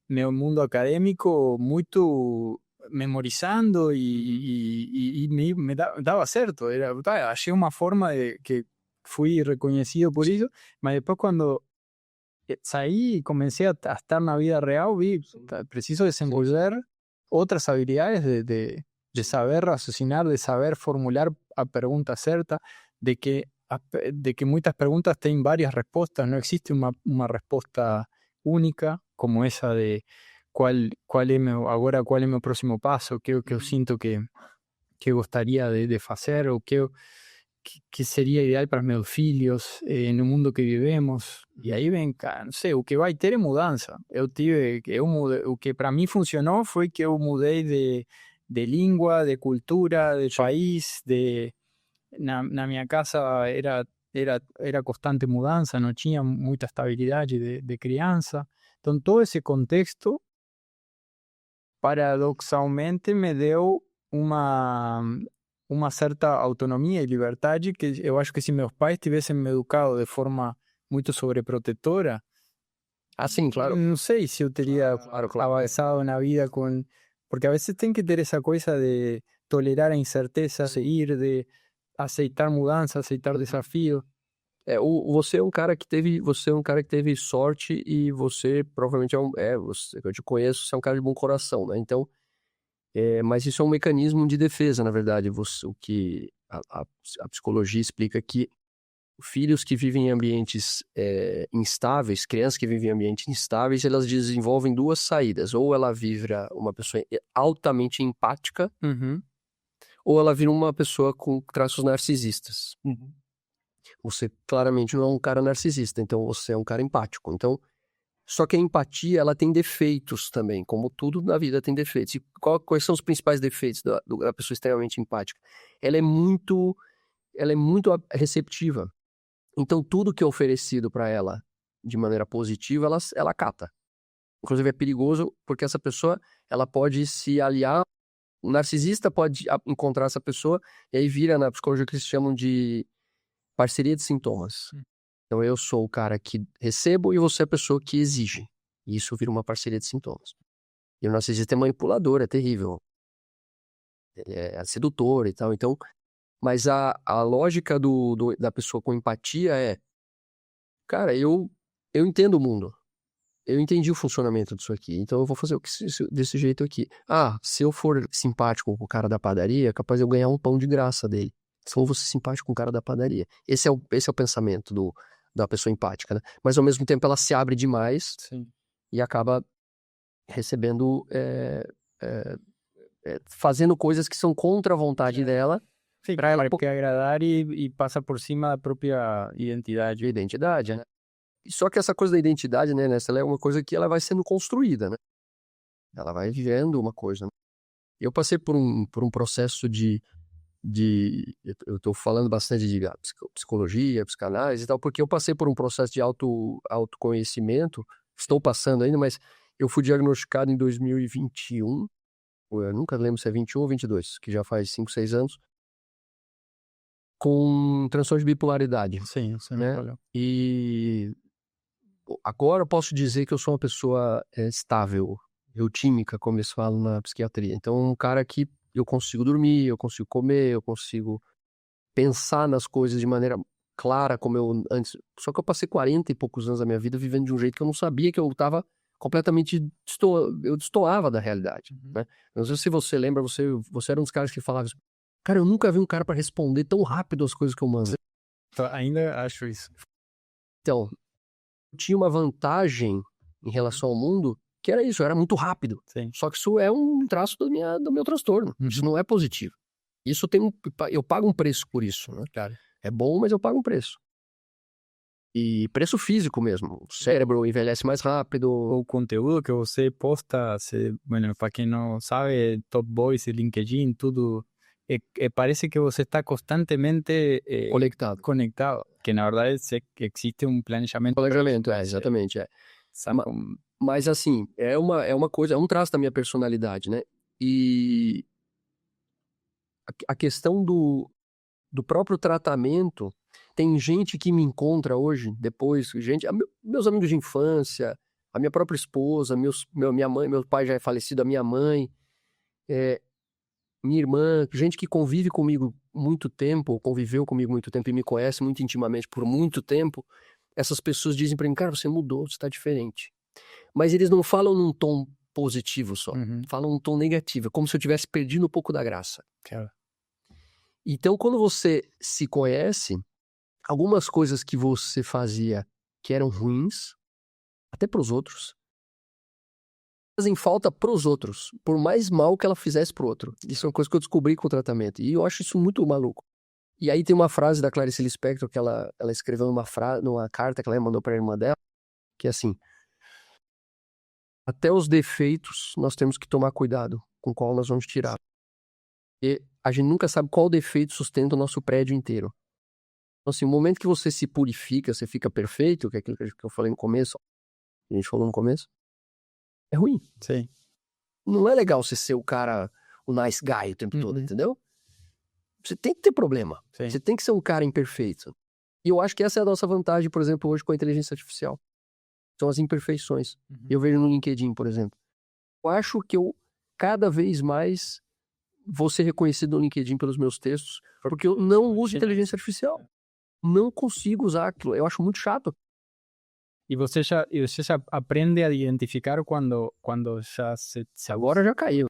meu mundo acadêmico muito memorizando e me dava certo, achei uma forma de que fui reconhecido por isso, mas depois quando saí y comencé a estar en la vida real, vi, preciso desenvolver otras habilidades de saber raciocinar, de saber formular a pregunta certa, de que muchas preguntas tienen varias respuestas, no existe una respuesta única como esa de cuál es mi próximo paso, qué yo siento que gustaría de hacer o que seria ideal para meus filhos no mundo que vivemos. E aí vem, não sei, o que vai ter é mudança. O que para mim funcionou foi que eu mudei de língua, de cultura, de país, na minha casa era constante mudança, não tinha muita estabilidade de criança. Então todo esse contexto paradoxalmente me deu uma certa autonomia e liberdade que eu acho que se meus pais tivessem me educado de forma muito sobreprotetora, sim, claro. não sei se eu teria avançado na vida com... Porque a vezes tem que ter essa coisa de tolerar a incerteza, de aceitar mudança, aceitar desafio. Você é um cara que teve sorte e você provavelmente eu te conheço, você é um cara de bom coração, né? Então, mas isso é um mecanismo de defesa, na verdade. O que a psicologia explica que filhos que vivem em ambientes instáveis, crianças que vivem em ambientes instáveis, elas desenvolvem duas saídas. Ou ela vira uma pessoa altamente empática, ou ela vira uma pessoa com traços narcisistas. Você claramente não é um cara narcisista, então você é um cara empático. Então, só que a empatia, ela tem defeitos também, como tudo na vida tem defeitos. E quais são os principais defeitos da pessoa extremamente empática? Ela é muito receptiva. Então, tudo que é oferecido para ela de maneira positiva, ela cata. Inclusive, é perigoso porque essa pessoa, ela pode se aliar. O narcisista pode encontrar essa pessoa e aí vira na psicologia que eles chamam de parceria de sintomas. Então, eu sou o cara que recebo e você é a pessoa que exige. E isso vira uma parceria de sintomas. E o narcisista é manipulador, é terrível. Ele é sedutor e tal. Então, mas a lógica da pessoa com empatia é, cara, eu entendo o mundo. Eu entendi o funcionamento disso aqui, então eu vou fazer desse jeito aqui. Ah, se eu for simpático com o cara da padaria, é capaz de eu ganhar um pão de graça dele. Se eu vou ser simpático com o cara da padaria. Esse é o pensamento da pessoa empática, né? Mas ao mesmo tempo ela se abre demais. Sim. E acaba recebendo, fazendo coisas que são contra a vontade dela. Sim, Para ela quer agradar e passa por cima da própria identidade. Identidade, né? Só que essa coisa da identidade, né, Nessa, ela é uma coisa que ela vai sendo construída, né? Ela vai vivendo uma coisa. Né? Eu passei por um processo eu tô falando bastante de psicologia, psicanálise e tal, porque eu passei por um processo de autoconhecimento, estou passando ainda, mas eu fui diagnosticado em 2021, eu nunca lembro se é 21 ou 22, que já faz 5, 6 anos, com transtorno de bipolaridade. Sim, você né? me falou. E agora eu posso dizer que eu sou uma pessoa estável, eutímica, como eles falam na psiquiatria. Então, um cara que eu consigo dormir, eu consigo comer, eu consigo pensar nas coisas de maneira clara, como eu antes. Só que eu passei 40 e poucos anos da minha vida vivendo de um jeito que eu não sabia, que eu estava completamente. Eu destoava da realidade. Né? Não sei se você lembra, você era um dos caras que falava assim, cara, eu nunca vi um cara para responder tão rápido as coisas que eu mando. Ainda acho isso. Então, eu tinha uma vantagem em relação ao mundo, que era isso, eu era muito rápido. Sim. Só que isso é um traço do meu transtorno. Isso não é positivo. Isso eu pago um preço por isso, né? Claro. É bom, mas eu pago um preço. E preço físico mesmo. O cérebro envelhece mais rápido. O conteúdo que você posta, para quem não sabe, Top Boys e LinkedIn, tudo, parece que você está constantemente conectado. Que na verdade existe um planejamento. Planejamento, exatamente. Mas assim, é uma coisa, é um traço da minha personalidade, né? E a questão do próprio tratamento, tem gente que me encontra hoje, depois, meus amigos de infância, a minha própria esposa, minha mãe, meu pai já é falecido, a minha mãe, minha irmã, gente que convive comigo muito tempo, ou conviveu comigo muito tempo e me conhece muito intimamente por muito tempo, essas pessoas dizem pra mim, cara, você mudou, você tá diferente. Mas eles não falam num tom positivo só, falam num tom negativo, como se eu tivesse perdido um pouco da graça. Claro. Então, quando você se conhece, algumas coisas que você fazia que eram ruins, até pros outros, fazem falta pros outros, por mais mal que ela fizesse pro outro. Isso é uma coisa que eu descobri com o tratamento, e eu acho isso muito maluco. E aí tem uma frase da Clarice Lispector que ela escreveu numa carta que ela mandou pra irmã dela, que é assim, até os defeitos nós temos que tomar cuidado com qual nós vamos tirar. E a gente nunca sabe qual defeito sustenta o nosso prédio inteiro. Então, assim, o momento que você se purifica, você fica perfeito, que é aquilo que eu falei no começo, a gente falou no começo, é ruim. Sim. Não é legal você ser o cara, o nice guy o tempo todo, entendeu? Você tem que ter problema. Sim. Você tem que ser um cara imperfeito. E eu acho que essa é a nossa vantagem, por exemplo, hoje com a inteligência artificial. São as imperfeições. Eu vejo no LinkedIn, por exemplo. Eu acho que eu, cada vez mais, vou ser reconhecido no LinkedIn pelos meus textos, porque eu não uso inteligência artificial. Não consigo usar aquilo. Eu acho muito chato. E você já aprende a identificar quando já se Agora já caiu.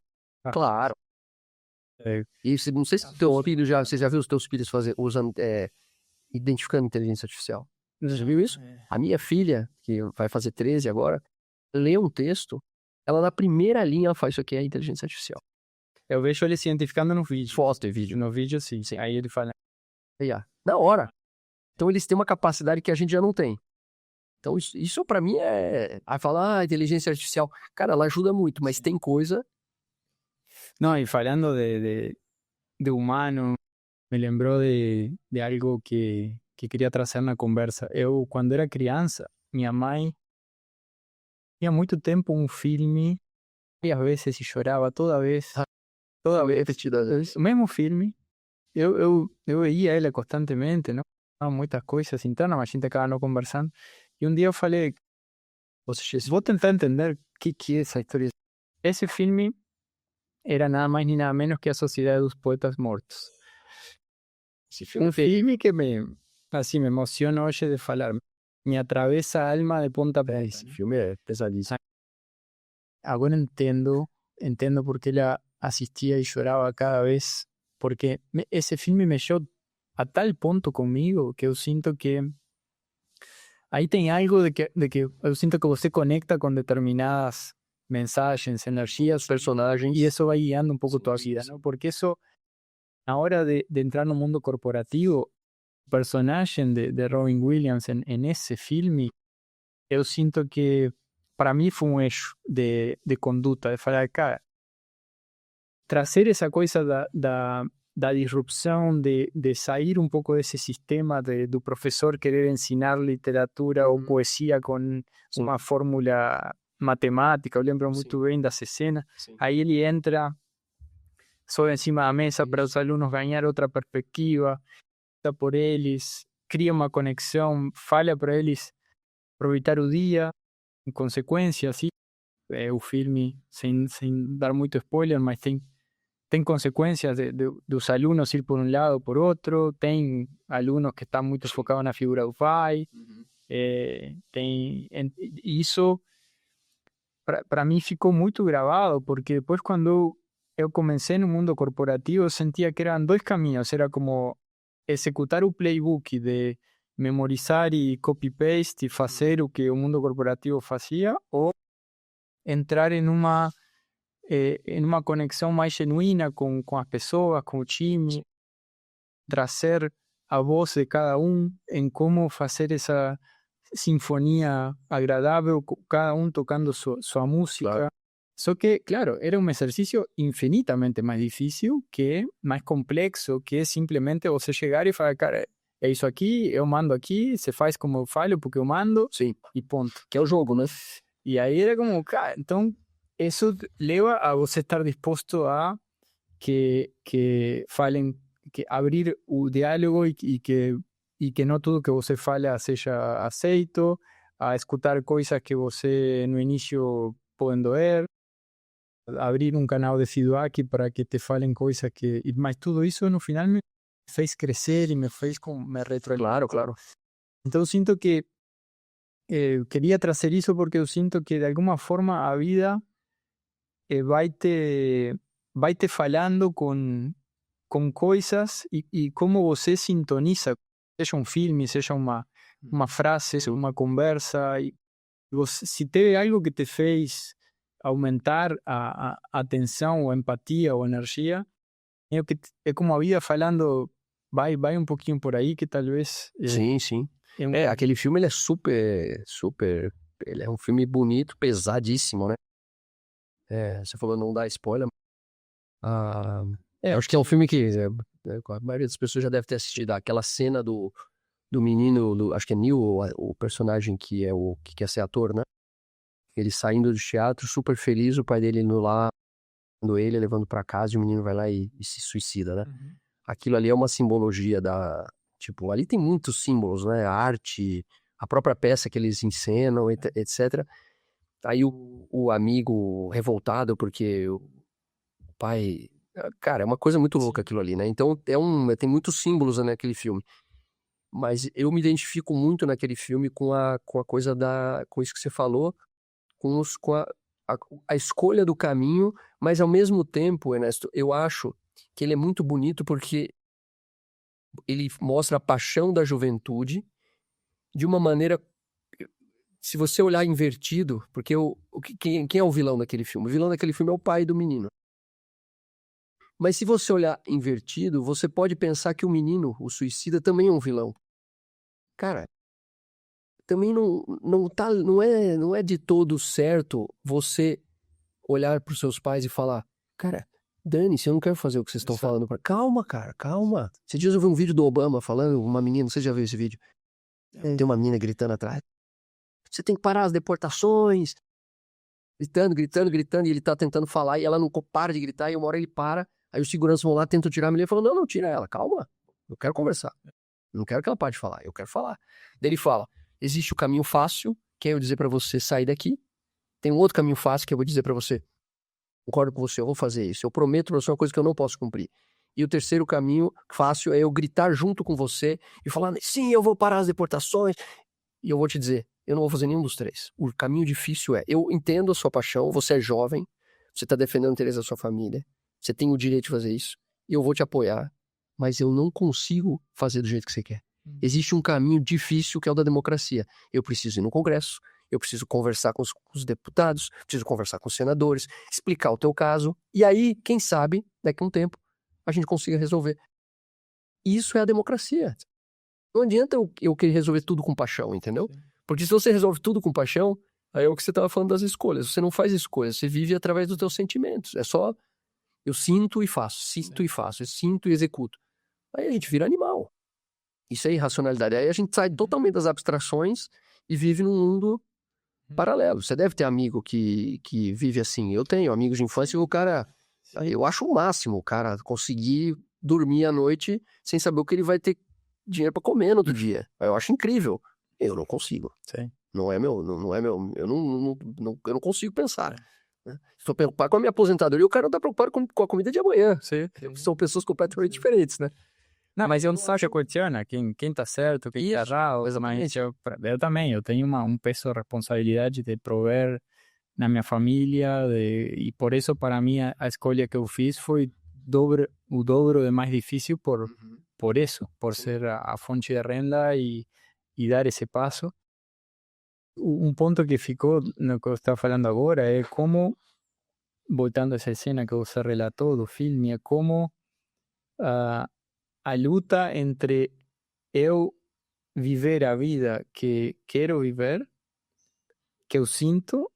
Claro. E não sei se você já viu os teus filhos usando, identificando inteligência artificial. Você já viu isso? A minha filha, que vai fazer 13 agora, lê um texto, ela na primeira linha ela faz isso aqui, é inteligência artificial. Eu vejo ele se identificando no vídeo. Foto e vídeo. No vídeo, sim. Aí ele fala. Na hora. Então eles têm uma capacidade que a gente já não tem. Então isso para mim é... Aí fala, inteligência artificial. Cara, ela ajuda muito, mas tem coisa... No, y hablando de humano, me lembró de algo que quería trazer na conversa. Eu, quando era criança, minha mãe tinha muito tempo um filme, várias vezes e chorava toda vez, o mesmo filme. Eu veía ele constantemente, não? Muitas coisas internas, mas a gente acaba não conversando. E um dia eu falei, vou tentar entender o que é essa história. Esse filme era nada mais nem nada menos que a Sociedade dos Poetas Mortos. Um filme que me emociona hoje de falar. Me atravessa a alma de ponta a ponta. Esse filme é pesadíssimo. Agora entendo por que ela assistia e chorava cada vez, porque esse filme mexeu a tal ponto comigo que eu sinto que aí tem algo de que eu sinto que você conecta com determinadas mensagens, energias, personagens, e isso vai guiando um pouco tua vida, não? Porque isso, na hora de entrar no mundo corporativo, o personagem de Robin Williams em esse filme, eu sinto que para mim foi um eixo de conduta, de falar, cara, trazer essa coisa da disrupção, de sair um pouco desse sistema do professor querer ensinar literatura ou poesia com uma fórmula matemática. Eu lembro muito bem dessa cena. Aí ele entra, sobe em cima da mesa para os alunos ganhar outra perspectiva, por eles, cria uma conexão, fala para eles aproveitar o dia, em consequência, assim. O filme, sem dar muito spoiler, mas tem consequências dos alunos ir por um lado ou por outro, tem alunos que estão muito focados na figura do pai, isso para mim ficou muito gravado, porque depois quando eu comecei no mundo corporativo, eu sentia que eram dois caminhos, era como executar o playbook de memorizar e copy-paste e fazer o que o mundo corporativo fazia, ou entrar em uma conexão mais genuína com as pessoas, com o time, trazer a voz de cada em como fazer essa sinfonia agradável, cada tocando sua música. Claro. Só que, claro, era um exercício infinitamente mais difícil, mais complexo, que simplesmente você chegar e falar, cara, é isso aqui, eu mando aqui, você faz como eu falo, porque eu mando, sim, e ponto. Que é o jogo, né? E aí era como, cara, então isso leva a você estar disposto a que falem, que abrir o diálogo e que não tudo que você fala seja aceito, a escutar coisas que você no início podem doer, abrir um canal de feedback para que te falem coisas que... Mas tudo isso no final me fez crescer e me fez me retroalimentar. Claro. Então eu sinto que queria trazer isso porque eu sinto que de alguma forma a vida vai te falando com coisas e como você sintoniza, seja um filme, seja uma frase, uma conversa, e você, se teve algo que te fez aumentar a atenção, ou empatia, ou energia, é como a vida falando, vai um pouquinho por aí, que talvez... Sim. Aquele filme ele é super... Ele é um filme bonito, pesadíssimo, né? Você falou não dá spoiler. Acho que é um filme que a maioria das pessoas já deve ter assistido. Aquela cena do menino, acho que é Neil, o personagem que é o que quer ser ator, né? Ele saindo do teatro, super feliz, o pai dele indo lá, levando pra casa, e o menino vai lá e se suicida, né? Uhum. Aquilo ali é uma simbologia tipo, ali tem muitos símbolos, né? A arte, a própria peça que eles encenam, etc. Aí o amigo revoltado porque o pai... Cara, é uma coisa muito louca aquilo ali, né? Então tem muitos símbolos naquele filme. Mas eu me identifico muito naquele filme com a coisa com isso que você falou, com a escolha do caminho, mas ao mesmo tempo, Ernesto, eu acho que ele é muito bonito porque ele mostra a paixão da juventude de uma maneira, se você olhar invertido, porque quem é o vilão daquele filme? O vilão daquele filme é o pai do menino. Mas se você olhar invertido, você pode pensar que o menino, o suicida, também é um vilão. Cara, também não é de todo certo você olhar pros seus pais e falar, cara, dane-se, eu não quero fazer o que vocês estão falando. Calma, cara, calma. Esses dias eu vi um vídeo do Obama falando, uma menina, você já viu esse vídeo? Tem uma menina gritando atrás. Você tem que parar as deportações. Gritando, gritando, gritando, e ele tá tentando falar, e ela não para de gritar, e uma hora ele para, aí os seguranças vão lá, tentam tirar a menina, e falam, não, tira ela, calma, eu quero conversar. Não quero que ela pare de falar, eu quero falar. Daí ele fala, existe o caminho fácil, que é eu dizer pra você sair daqui, tem um outro caminho fácil, que eu vou dizer pra você, concordo com você, eu vou fazer isso, eu prometo pra você uma coisa que eu não posso cumprir. E o terceiro caminho fácil é eu gritar junto com você, e falar, sim, eu vou parar as deportações, e eu vou te dizer, eu não vou fazer nenhum dos três. O caminho difícil eu entendo a sua paixão, você é jovem, você tá defendendo o interesse da sua família, você tem o direito de fazer isso, e eu vou te apoiar, mas eu não consigo fazer do jeito que você quer. Existe um caminho difícil que é o da democracia. Eu preciso ir no Congresso, eu preciso conversar com os deputados, preciso conversar com os senadores, explicar o teu caso, e aí, quem sabe, daqui a um tempo, a gente consiga resolver. Isso é a democracia. Não adianta eu querer resolver tudo com paixão, entendeu? Sim. Porque se você resolve tudo com paixão, aí é o que você estava falando das escolhas. Você não faz escolhas, você vive através dos teus sentimentos. É só eu sinto e faço, sinto e faço, eu sinto e executo. Aí a gente vira animal. Isso é irracionalidade. Aí a gente sai totalmente das abstrações e vive num mundo paralelo. Você deve ter amigo que vive assim. Eu tenho amigos de infância e o cara... Eu acho o máximo o cara conseguir dormir à noite sem saber o que ele vai ter dinheiro para comer no outro dia. Eu acho incrível. Eu não consigo. Sim. Não é meu, não é meu, eu não consigo pensar. Né? Estou preocupado com a minha aposentadoria e o cara não tá preocupado com a comida de amanhã. Sim. São pessoas completamente diferentes, né? Não, mas eu não acho que questiona quem tá certo, quem tá errado, mas eu também, eu tenho um peso de responsabilidade de prover na minha família, e por isso para mim a escolha que eu fiz foi o dobro de mais difícil por isso, por ser a fonte de renda e dar esse passo. Um ponto que ficou no que eu estava falando agora é como, voltando a essa cena que você relatou do filme, é como a luta entre eu viver a vida que quero viver, que eu sinto,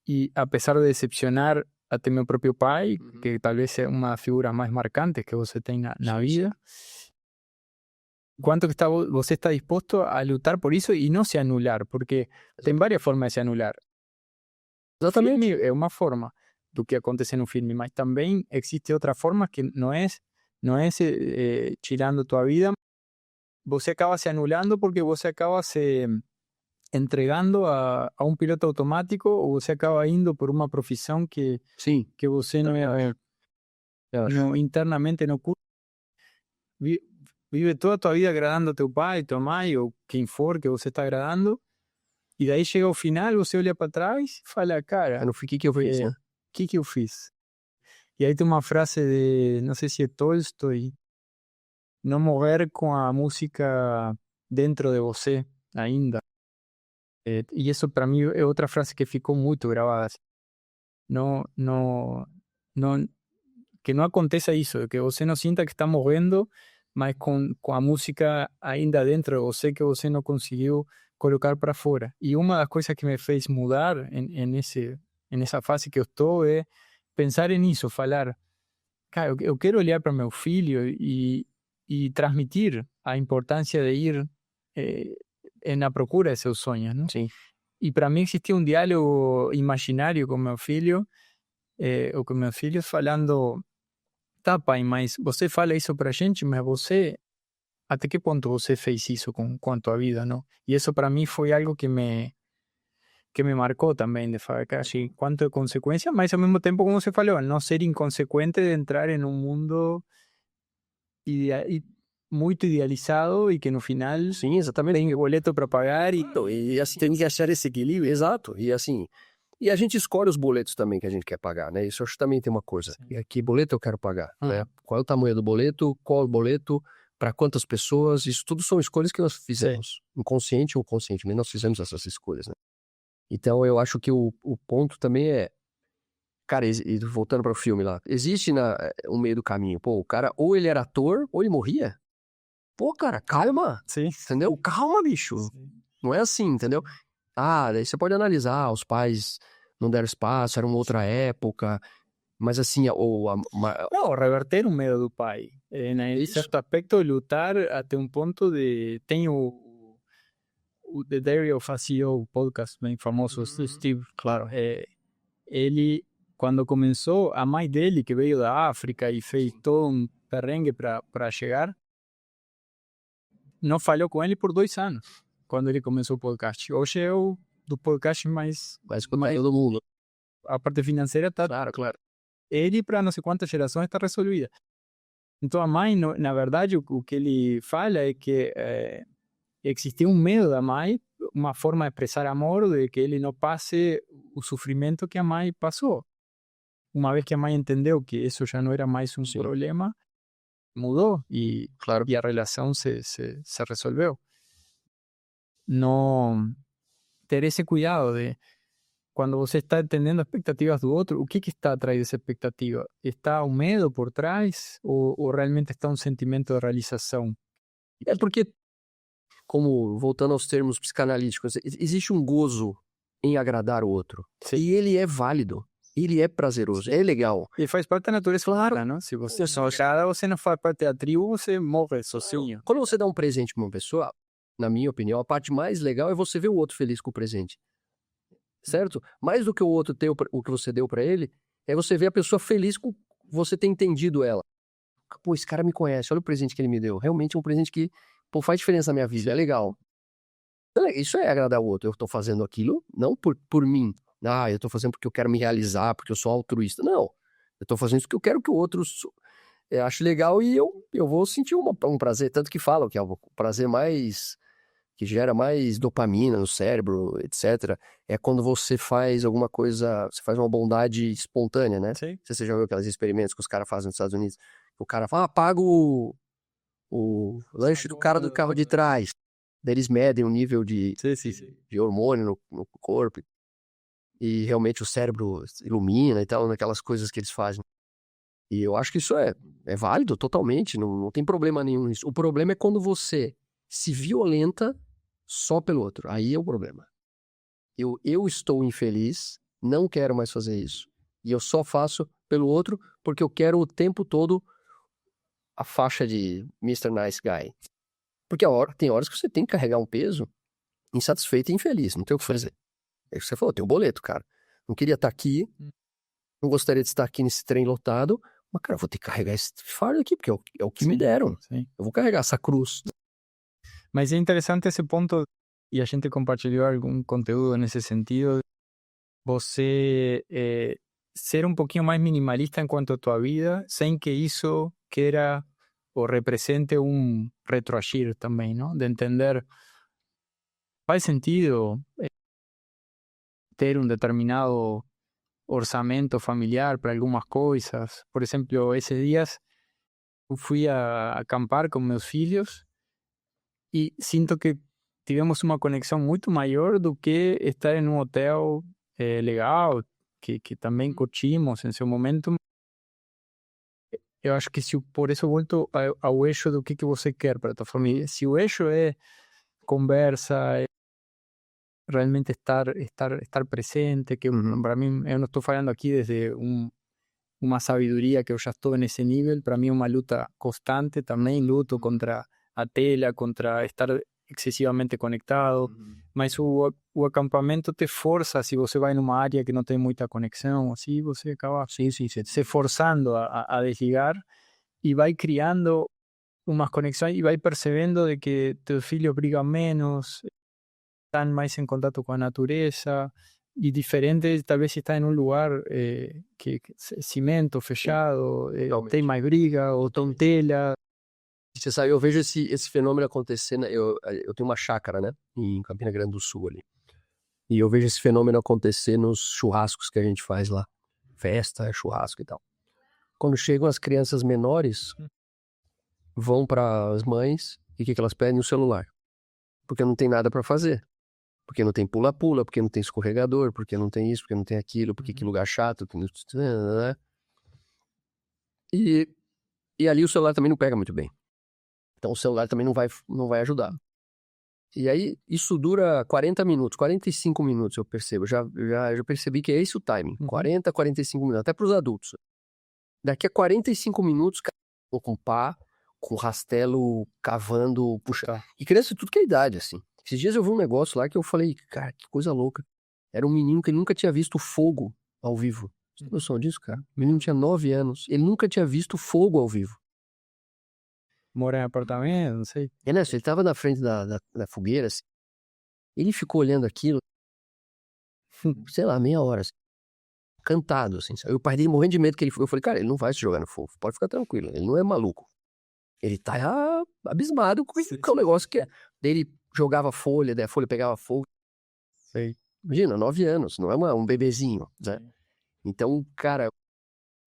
e apesar de decepcionar até meu próprio pai, que talvez é uma figura mais marcante que você tem na vida, quanto que você está disposto a lutar por isso e não se anular, porque tem várias formas de se anular. Exatamente. Filme é uma forma do que acontece no filme, mas também existe outra forma que não é tirando tua vida. Você acaba se anulando porque você acaba se entregando a um piloto automático, ou você acaba indo por uma profissão que Sim. você não internamente não curte. Vive toda a tua vida agradando a teu pai, tua mãe, ou quem for que você está agradando, e daí chega ao final, você olha para trás e fala, cara, No que eu fiz, né? que eu fiz? E aí tem uma frase de, não sei se é Tolstói, não morrer com a música dentro de você ainda. E isso para mim é outra frase que ficou muito gravada. Não, que não aconteça isso, que você não sinta que está morrendo, mas com a música ainda dentro de você, que você não conseguiu colocar para fora. E uma das coisas que me fez mudar nessa fase que eu estou é pensar nisso, falar, cara, eu quero olhar para meu filho e transmitir a importância de ir na procura de seus sonhos, não? Sim. E para mim existia um diálogo imaginário com meu filho, ou com meus filhos, falando, tá, pai, mas você fala isso pra gente, mas você, até que ponto você fez isso com a tua vida, não? E isso para mim foi algo que me marcou também, de falar, cara, assim, quanto é consequência, mas ao mesmo tempo, como você falou, não ser inconsequente de entrar em um mundo muito idealizado e que no final Sim, exatamente. tem boleto para pagar E assim, tem que achar esse equilíbrio, exato. E assim, e a gente escolhe os boletos também que a gente quer pagar, né? Isso eu acho que também tem uma coisa. E que boleto eu quero pagar, né? Qual é o tamanho do boleto, qual é o boleto, para quantas pessoas, isso tudo são escolhas que nós fizemos. Inconsciente ou conscientemente, nós fizemos essas escolhas, né? Então eu acho que o ponto também é, cara, e voltando para o filme lá, existe um meio do caminho. Pô, o cara ou ele era ator ou ele morria. Pô, cara, calma, Sim. entendeu? Calma, bicho. Não é assim, entendeu? Daí você pode analisar, os pais não deram espaço, era uma outra época, mas assim, Não, reverter o medo do pai. Em isso, certo aspecto, lutar até um ponto de... Tem o The Diary of a CEO, podcast bem famoso, Steve, claro. Ele, quando começou, a mãe dele, que veio da África e fez todo um perrengue para chegar, não falhou com ele por 2 anos, quando ele começou o podcast. Hoje é o do podcast mais... mas com todo mundo. A parte financeira está... Claro. Ele, para não sei quantas gerações, está resolvida. Então, a mãe, na verdade, o que ele fala é que existia um medo da mãe, uma forma de expressar amor, de que ele não passe o sofrimento que a mãe passou. Uma vez que a mãe entendeu que isso já não era mais um problema, mudou e a relação se resolveu. Não ter esse cuidado de quando você está entendendo as expectativas do outro, o que está atrás dessa expectativa? Está um medo por trás ou realmente está um sentimento de realização? É porque, como voltando aos termos psicanalíticos, existe um gozo em agradar o outro. Sim. E ele é válido. Ele é prazeroso, é legal. E faz parte da natureza, claro, não? Se você não agrada, você não faz parte da tribo, você morre sozinho. Quando você dá um presente para uma pessoa, na minha opinião, a parte mais legal é você ver o outro feliz com o presente. Certo? Mais do que o outro ter o que você deu para ele, é você ver a pessoa feliz com você ter entendido ela. Pô, esse cara me conhece, olha o presente que ele me deu. Realmente é um presente que, pô, faz diferença na minha vida, é legal. Isso é agradar o outro. Eu tô fazendo aquilo não por mim. Eu tô fazendo porque eu quero me realizar, porque eu sou altruísta. Não. Eu tô fazendo isso porque eu quero que o outro ache legal e eu vou sentir um prazer. Tanto que falam que é o prazer mais... que gera mais dopamina no cérebro, etc. É quando você faz alguma coisa, você faz uma bondade espontânea, né? Sim. Você já viu aqueles experimentos que os caras fazem nos Estados Unidos? O cara fala, paga o lanche do cara do carro de trás. Daí eles medem o nível de hormônio no corpo. E realmente o cérebro ilumina e tal, naquelas coisas que eles fazem. E eu acho que isso é válido totalmente, não tem problema nenhum nisso. O problema é quando você se violenta só pelo outro. Aí é o problema. Eu estou infeliz, não quero mais fazer isso. E eu só faço pelo outro porque eu quero o tempo todo a faixa de Mr. Nice Guy. Porque tem horas que você tem que carregar um peso insatisfeito e infeliz, não tem o que fazer. É o que você falou, tem o boleto, cara. Não queria estar aqui, não gostaria de estar aqui nesse trem lotado, mas, cara, eu vou ter que carregar esse fardo aqui, porque é o que me deram. Sim. Eu vou carregar essa cruz. Mas é interessante esse ponto, e a gente compartilhou algum conteúdo nesse sentido, você ser um pouquinho mais minimalista enquanto a tua vida, sem que isso queira ou represente um retroagir também, não? De entender, faz sentido ter um determinado orçamento familiar para algumas coisas. Por exemplo, esses dias eu fui a acampar com meus filhos e sinto que tivemos uma conexão muito maior do que estar em um hotel legal, que também curtimos em seu momento. Eu acho que por isso eu volto ao eixo do que você quer para a tua família. Se o eixo é conversa, realmente estar presente, que para mim, eu não estou falando aqui desde uma sabedoria que eu já estou nesse nível, para mim é uma luta constante, também luto contra a tela, contra estar excessivamente conectado, mas o acampamento te força, se você vai numa área que não tem muita conexão, assim, você acaba se forçando a desligar e vai criando umas conexões e vai percebendo de que teus filhos brigam menos, están más en contacto con la naturaleza y diferente, tal vez si está en un lugar que cimento, fechado, tem mais briga ou tontela. Você sabe, eu vejo esse fenômeno acontecendo, eu tenho uma chácara, né, em Campina Grande do Sul ali, e eu vejo esse fenômeno acontecer nos churrascos que a gente faz lá, festa, churrasco e tal. Quando chegam as crianças menores, vão para as mães, e o que elas pedem? O celular, porque não tem nada para fazer. Porque não tem pula-pula, porque não tem escorregador, porque não tem isso, porque não tem aquilo, porque que lugar chato. E ali o celular também não pega muito bem. Então o celular também não vai ajudar. E aí, isso dura 40 minutos, 45 minutos, eu percebo. Já percebi que é esse o timing. 40, 45 minutos, até para os adultos. Daqui a 45 minutos, cara, tô com pá, com rastelo, cavando, puxa. E criança de tudo que é idade, assim. Esses dias eu vi um negócio lá que eu falei, cara, que coisa louca. Era um menino que nunca tinha visto fogo ao vivo. Você tem noção disso, cara? O menino tinha 9 anos, ele nunca tinha visto fogo ao vivo. Mora em apartamento, não sei. E, né, ele tava na frente da fogueira, assim. Ele ficou olhando aquilo, sei lá, meia hora, assim, cantado, assim. Sabe? O pai dele morrendo de medo que eu falei, cara, ele não vai se jogar no fogo, pode ficar tranquilo, ele não é maluco. Ele tá abismado com o negócio que é. Daí ele jogava folha, daí a folha pegava fogo. Sei. Imagina, 9 anos, não é um bebezinho, né? Então, cara, eu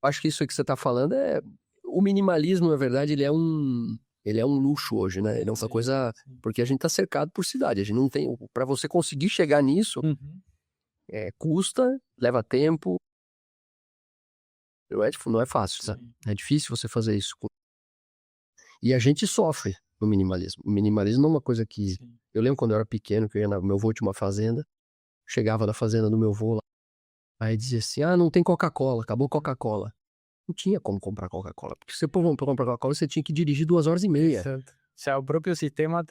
acho que isso que você tá falando é... O minimalismo, na verdade, ele é um luxo hoje, né? Ele é uma coisa... Porque a gente tá cercado por cidade, a gente não tem... Pra você conseguir chegar nisso, custa, leva tempo. Não é fácil, sabe? É difícil você fazer isso. E a gente sofre no minimalismo. O minimalismo não é uma coisa que... Eu lembro quando eu era pequeno, que eu ia meu avô tinha uma fazenda, chegava na fazenda do meu avô lá, aí dizia assim, não tem Coca-Cola, acabou Coca-Cola. Não tinha como comprar Coca-Cola, porque se você for comprar Coca-Cola, você tinha que dirigir 2 horas e meia. Certo. O sea, o próprio sistema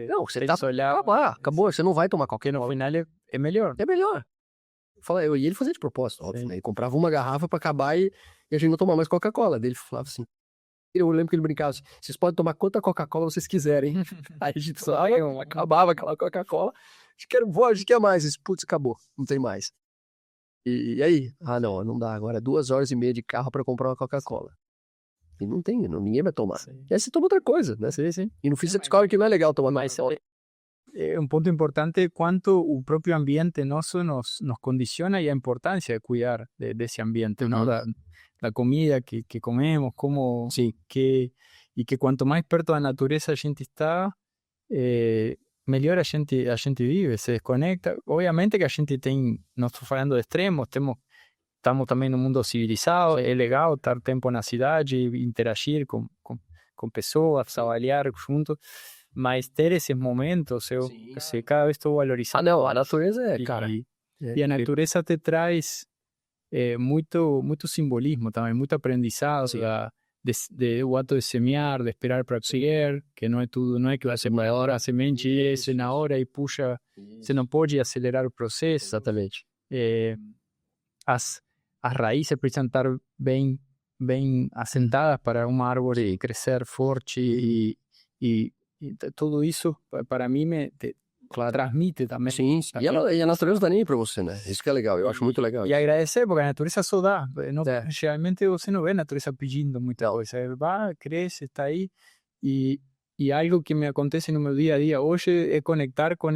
Não, você te tá... isolava. Acabou, você não vai tomar Porque Coca-Cola. no final é melhor. É melhor. E ele fazia de propósito, óbvio, né? Ele comprava uma garrafa pra acabar e a gente não tomar mais Coca-Cola. Daí ele falava assim, eu lembro que ele brincava assim, vocês podem tomar quanta Coca-Cola vocês quiserem. Aí a gente só acabava aquela Coca-Cola. A gente quer mais. Putz, acabou, não tem mais. E aí? Não dá. Agora é 2 horas e meia de carro pra comprar uma Coca-Cola. E não tem, ninguém vai tomar. E aí você toma outra coisa, né? Sim. E no fim você descobre que não é legal tomar mais. Un punto importante es cuánto el propio ambiente nos condiciona y la importancia de cuidar de ese ambiente, ¿no? La comida que comemos, cómo, y que cuanto más experto en la naturaleza a gente está, mejor a gente vive, se desconecta. Obviamente que a gente no estoy hablando de extremos, estamos también en un mundo civilizado, es legal estar tiempo en la ciudad y interagir con personas, trabalhar juntos. Mas ter esses momentos, eu cada vez estou valorizando. A natureza cara. E a natureza te traz muito simbolismo também, muito aprendizado o ato de semear, de esperar para colher, que não é tudo, não é que vai ser maior, a semente desce na hora e puxa, você não pode acelerar o processo. Exatamente. As raízes precisam estar bem assentadas para uma árvore crescer forte e tudo isso, para mim, transmite também. Sim. E a natureza dá nem pra você, né? Isso que é legal, eu acho muito legal. E agradecer, porque a natureza só dá. Geralmente você não vê a natureza pedindo muita coisa. Vai, cresce, está aí. E algo que me acontece no meu dia a dia hoje é conectar com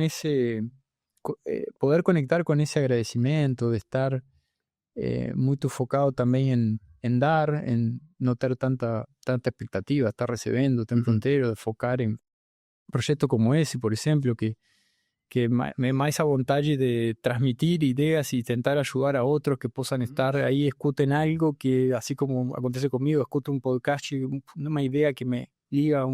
poder conectar com esse agradecimento, de estar muito focado também em dar, em não ter tanta expectativa, estar recebendo o tempo inteiro, de focar em proyecto como ese, por ejemplo, que me más a vontade de transmitir ideas y intentar ayudar a otros que puedan estar ahí, escuten algo que, así como acontece conmigo, escuto un podcast y una idea que me liga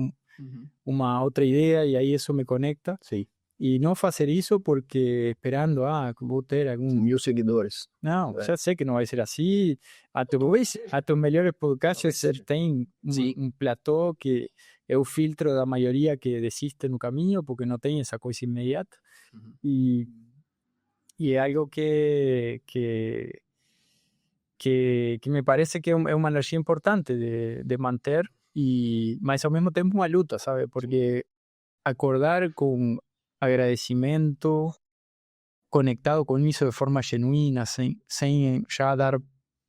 una otra idea y ahí eso me conecta. Sí. Y no hacer eso porque esperando, voy a tener algún... 1000 seguidores. No, ya sé que no va a ser así. A tus mejores podcasts tienen un plató que é o filtro da maioria que desiste no caminho porque não tem essa coisa imediata. E é algo que me parece que é uma energia importante de manter, mas ao mesmo tempo uma luta, sabe? Porque acordar com agradecimento, conectado com isso de forma genuína, sem já dar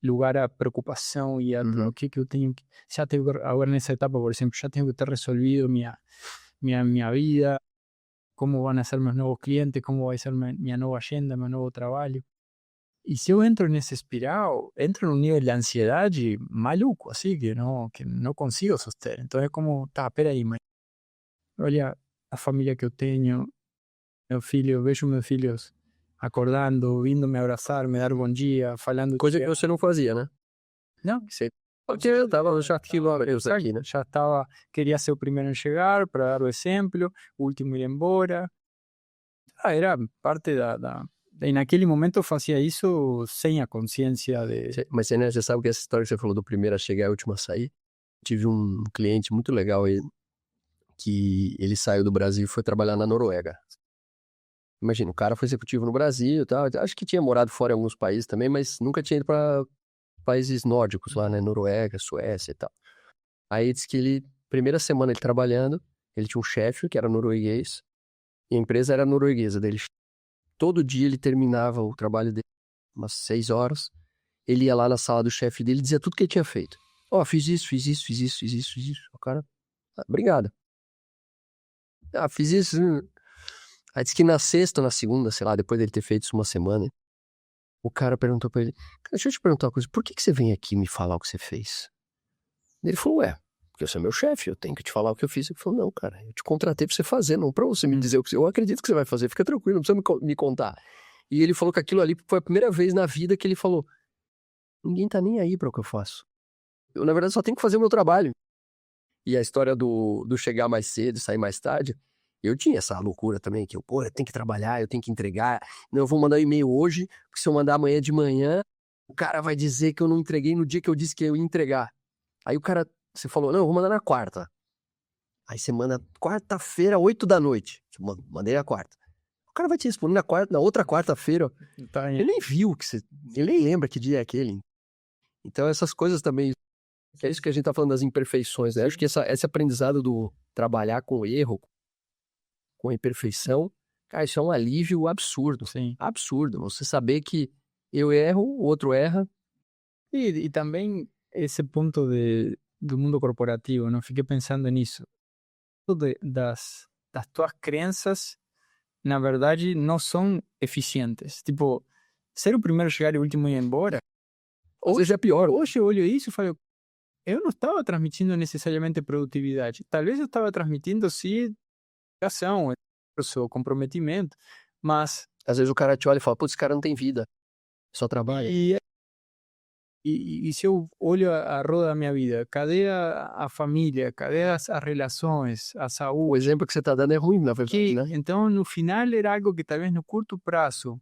lugar à preocupação e a o que eu tenho que... Já tenho agora nessa etapa, por exemplo, já tenho que ter resolvido minha vida, como vão ser meus novos clientes, como vai ser minha nova agenda, meu novo trabalho. E se eu entro nesse espiral, entro num nível de ansiedade maluco, assim, que não consigo soster. Então é como, peraí, mas olha a família que eu tenho, meu filho, eu vejo meus filhos acordando, vindo me abraçar, me dar bom dia, falando... Coisa que você não fazia, né? Não. Você Porque eu tava já quilômetros Exacto, aqui, né? ya estaba, quería ser el primero en llegar para dar o exemplo, o último ir embora. Era parte e naquele momento fazia isso sem a consciência de... Mas você sabe que essa história que você falou do primeiro a chegar e o último a sair? Tive um cliente muito legal aí, que ele saiu do Brasil e foi trabalhar na Noruega. Imagina, o cara foi executivo no Brasil e tal. Acho que tinha morado fora em alguns países também, mas nunca tinha ido para países nórdicos lá, né? Noruega, Suécia e tal. Aí disse que ele, primeira semana ele trabalhando, ele tinha um chefe que era norueguês, e a empresa era norueguesa dele. Todo dia ele terminava o trabalho dele, umas 6 horas, ele ia lá na sala do chefe dele e dizia tudo que ele tinha feito. Ó, fiz isso, fiz isso, fiz isso, fiz isso, fiz isso. O cara, obrigado. Fiz isso. Aí disse que na sexta ou na segunda, sei lá, depois dele ter feito isso uma semana, o cara perguntou pra ele, cara, deixa eu te perguntar uma coisa, por que você vem aqui me falar o que você fez? Ele falou, porque você é meu chefe, eu tenho que te falar o que eu fiz. Ele falou, não, cara, eu te contratei pra você fazer, não pra você me dizer o que você... Eu acredito que você vai fazer, fica tranquilo, não precisa me contar. E ele falou que aquilo ali foi a primeira vez na vida que ele falou, ninguém tá nem aí pra o que eu faço. Eu, na verdade, só tenho que fazer o meu trabalho. E a história do chegar mais cedo e sair mais tarde, eu tinha essa loucura também, que eu tenho que trabalhar, eu tenho que entregar. Não, eu vou mandar um e-mail hoje, porque se eu mandar amanhã de manhã, o cara vai dizer que eu não entreguei no dia que eu disse que eu ia entregar. Aí o cara, você falou, não, eu vou mandar na quarta. Aí você manda quarta-feira, 8 da noite. Mandei na quarta. O cara vai te responder na outra quarta-feira. Ele nem viu ele nem lembra que dia é aquele. Então essas coisas também, é isso que a gente tá falando das imperfeições, né? Acho que esse aprendizado do trabalhar com erro, com a imperfeição, cara, isso é um alívio absurdo. Sim. Absurdo. Você saber que eu erro, o outro erra. E também esse ponto do mundo corporativo, não fiquei pensando nisso. Das tuas crenças, na verdade, não são eficientes. Tipo, ser o primeiro a chegar e o último a ir embora. Ou seja, é pior. Hoje eu olho isso e falo, eu não estava transmitindo necessariamente produtividade. Talvez eu estava transmitindo, sim, ação, esforço, comprometimento, mas... Às vezes o cara te olha e fala, putz, esse cara não tem vida, só trabalha. E se eu olho a roda da minha vida, cadê a família, cadê as relações, a saúde? O exemplo que você está dando é ruim, na verdade, né? Então, no final, era algo que talvez no curto prazo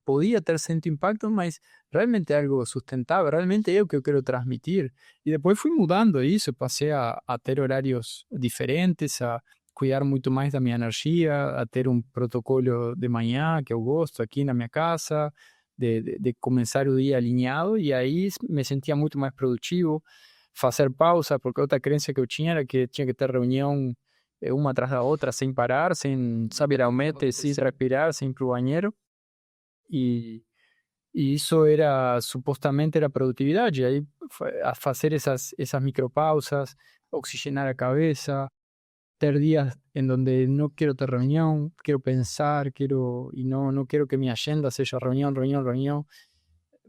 podia ter certo impacto, mas realmente é algo sustentável, realmente é o que eu quero transmitir. E depois fui mudando isso, passei a ter horários diferentes, a cuidar muito mais da minha energia, a ter um protocolo de manhã que eu gosto aqui na minha casa, de começar o dia alinhado, e aí me sentia muito mais produtivo, fazer pausa, porque outra crença que eu tinha era que tinha que ter reunião uma atrás da outra, sem parar, sem literalmente, sem respirar, sem ir para o banheiro. E isso era, supostamente, era produtividade. Aí, a fazer essas micropausas, oxigenar a cabeça, ter dias em donde não quero ter reunião, quero pensar, e não quero que minha agenda seja reunião, reunião, reunião.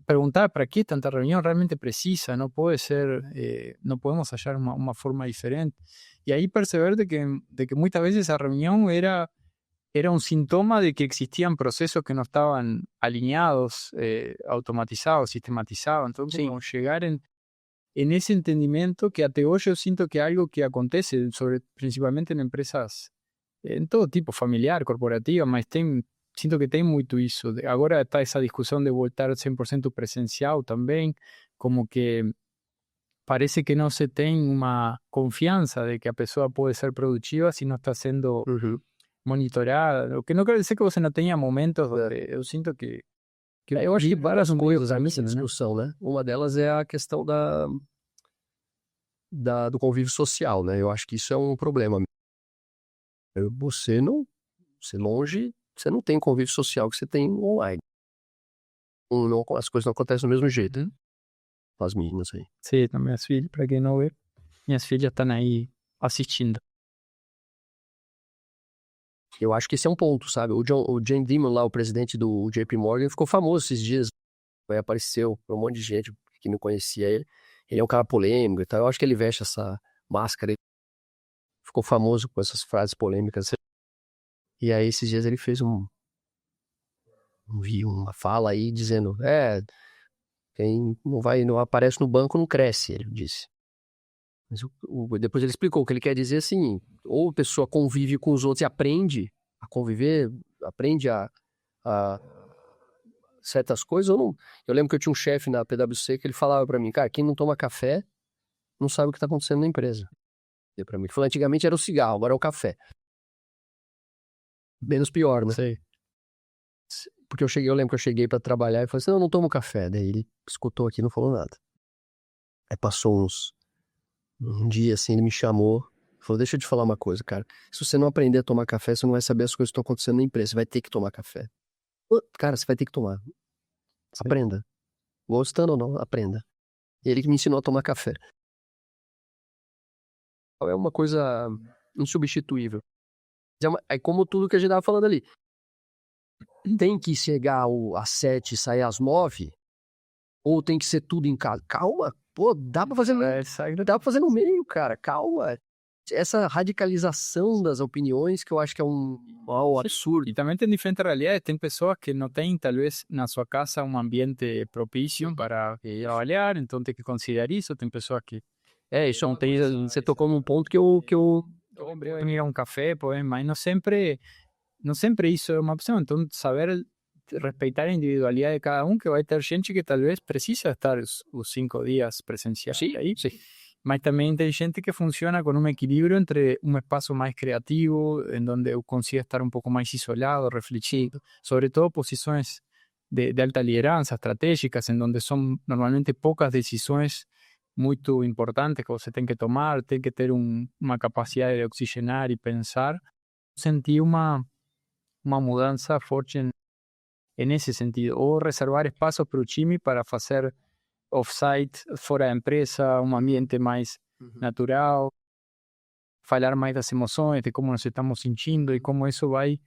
Perguntar para que tanta reunião realmente precisa, não pode ser, não podemos achar uma forma diferente. E aí perceber de que muitas vezes a reunião era un síntoma de que existían procesos que no estaban alineados, automatizados, sistematizados. Entonces, como llegar en ese entendimiento que até hoy yo siento que es algo que acontece, principalmente en empresas, en todo tipo, familiar, corporativa, mas siento que tem muito isso. Agora está esa discusión de voltar 100% presencial también, como que parece que no se tem uma confianza de que a pessoa puede ser productiva si no está siendo monitorada. O que não quer dizer que você não tenha momentos onde eu sinto que eu acho que várias coisas nessa discussão, né? Uma delas é a questão do convívio social, né? Eu acho que isso é um problema. Você longe, você não tem convívio social que você tem online. Não, as coisas não acontecem do mesmo jeito. As meninas aí. Sim, minhas filhas, para quem não vê, minhas filhas estão aí assistindo. Eu acho que esse é um ponto, sabe? O Jamie Dimon lá, o presidente do JP Morgan, ficou famoso esses dias. Aí apareceu um monte de gente que não conhecia ele. Ele é um cara polêmico e tal. Eu acho que ele veste essa máscara. Ficou famoso com essas frases polêmicas. E aí esses dias ele fez uma fala aí dizendo, Quem não aparece no banco não cresce, ele disse. Mas depois ele explicou o que ele quer dizer assim, ou a pessoa convive com os outros e aprende a conviver, aprende a certas coisas, ou não. Eu lembro que eu tinha um chefe na PwC que ele falava pra mim, cara, quem não toma café não sabe o que tá acontecendo na empresa. Ele pra mim, ele falou, antigamente era o cigarro, agora é o café. Menos pior, né? Sí. Porque eu lembro que eu cheguei pra trabalhar e falei assim, não, não tomo café. Daí ele escutou aqui e não falou nada. Aí passou um dia assim, ele me chamou, falou, deixa eu te falar uma coisa, cara. Se você não aprender a tomar café, você não vai saber as coisas que estão acontecendo na empresa. Você vai ter que tomar café. Cara, você vai ter que tomar. Sí. Aprenda. Gostando ou não, aprenda. E ele que me ensinou a tomar café. É uma coisa insubstituível. É como tudo que a gente tava falando ali. Tem que chegar às 7 e sair às 9? Ou tem que ser tudo em casa? Calma, pô, dá pra fazer Exacto. dá pra fazer no meio, cara, calma. Essa radicalização das opiniões que eu acho que é um mal absurdo. Y también tem diferentes realidades. Tem pessoas que não têm, talvez, na sua casa um ambiente propício para trabalhar, então tem que considerar isso. Tem pessoas que Isso não tem. Você tocou num ponto que eu podem ir a um café, podem, mas não sempre isso é uma opção. Então, saber respeitar a individualidade de cada um, que vai ter gente que talvez precisa estar os 5 dias presenciais aí. sim. Mas também tem gente que funciona com um equilíbrio entre um espaço mais criativo, em donde eu consiga estar um pouco mais isolado, refletindo, sobre todo posições de alta liderança, estratégicas, em donde são normalmente poucas decisões muito importantes que você tem que tomar, tem que ter uma capacidade de oxigenar e pensar. Senti uma mudança forte nesse sentido, ou reservar espaços para o time para fazer off-site, fora da empresa, um ambiente mais natural, falar mais das emoções, de como nos estamos sentindo e como isso vai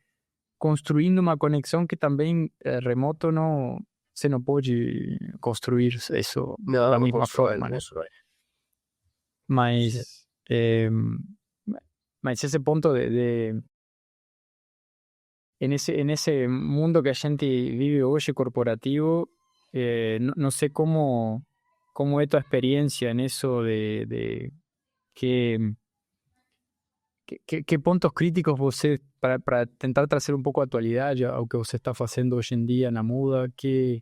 construindo uma conexão que também remoto não, você não pode construir isso da mesma forma, né? Mas, mas esse ponto en ese mundo que a gente vive hoje corporativo, no sé cómo es tu experiencia en eso de qué pontos críticos você, para tentar trazer un poco a actualidad ao que você está haciendo hoy en día na Muda, qué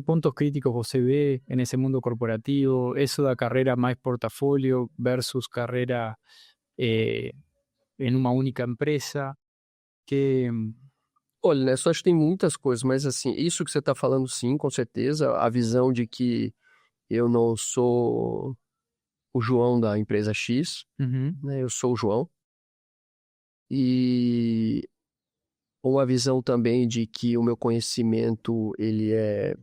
pontos críticos você ve en ese mundo corporativo, eso da carrera más portafolio versus carrera en una única empresa, que Olha, né, só acho que tem muitas coisas, mas assim, isso que você tá falando sim, com certeza, a visão de que eu não sou o João da empresa X, né, eu sou o João. E uma visão também de que o meu conhecimento, ele é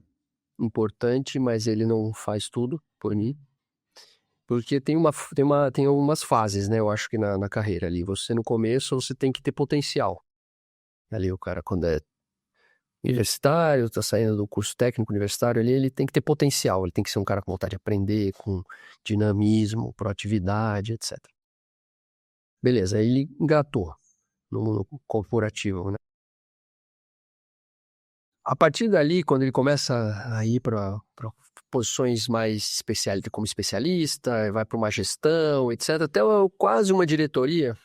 importante, mas ele não faz tudo por mim. Porque tem algumas fases, né, eu acho que na carreira ali. Você no começo, você tem que ter potencial. Ali o cara, quando é universitário, tá saindo do curso técnico universitário ali, ele tem que ter potencial, ele tem que ser um cara com vontade de aprender, com dinamismo, proatividade, etc. Beleza, aí ele engatou no mundo corporativo, né? A partir dali, quando ele começa a ir para posições mais como especialista, vai para uma gestão, etc., até quase uma diretoria,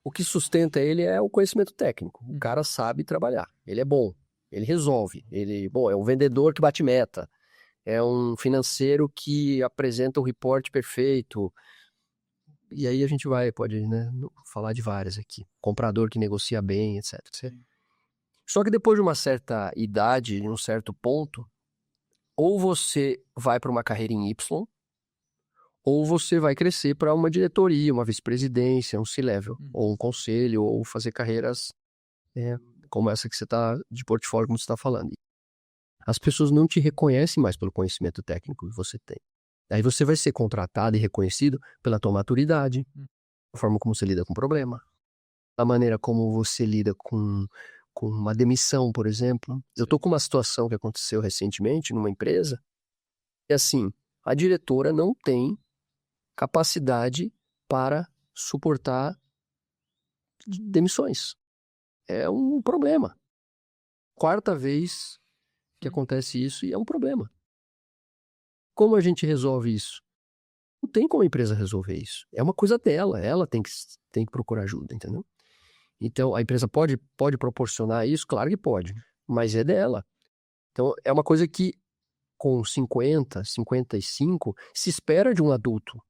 o que sustenta ele é o conhecimento técnico. O cara sabe trabalhar, ele é bom, ele resolve, é um vendedor que bate meta, é um financeiro que apresenta o report perfeito. E aí a gente pode, né, falar de várias aqui. Comprador que negocia bem, etc. Sim. Só que depois de uma certa idade, em um certo ponto, ou você vai para uma carreira em Y, ou você vai crescer para uma diretoria, uma vice-presidência, um C-level, ou um conselho, ou fazer carreiras como essa que você está de portfólio, como você está falando. As pessoas não te reconhecem mais pelo conhecimento técnico que você tem. Aí você vai ser contratado e reconhecido pela tua maturidade, a forma como você lida com o problema, a maneira como você lida com uma demissão, por exemplo. Eu tô com uma situação que aconteceu recentemente numa empresa, e assim, a diretora não tem capacidade para suportar demissões. É um problema. Quarta vez que acontece isso e é um problema. como a gente resolve isso? Não tem como a empresa resolver isso. É uma coisa dela, ela tem que procurar ajuda, entendeu? Então, a empresa pode proporcionar isso? Claro que pode, mas é dela. Então, é uma coisa que com 50, 55, se espera de um adulto,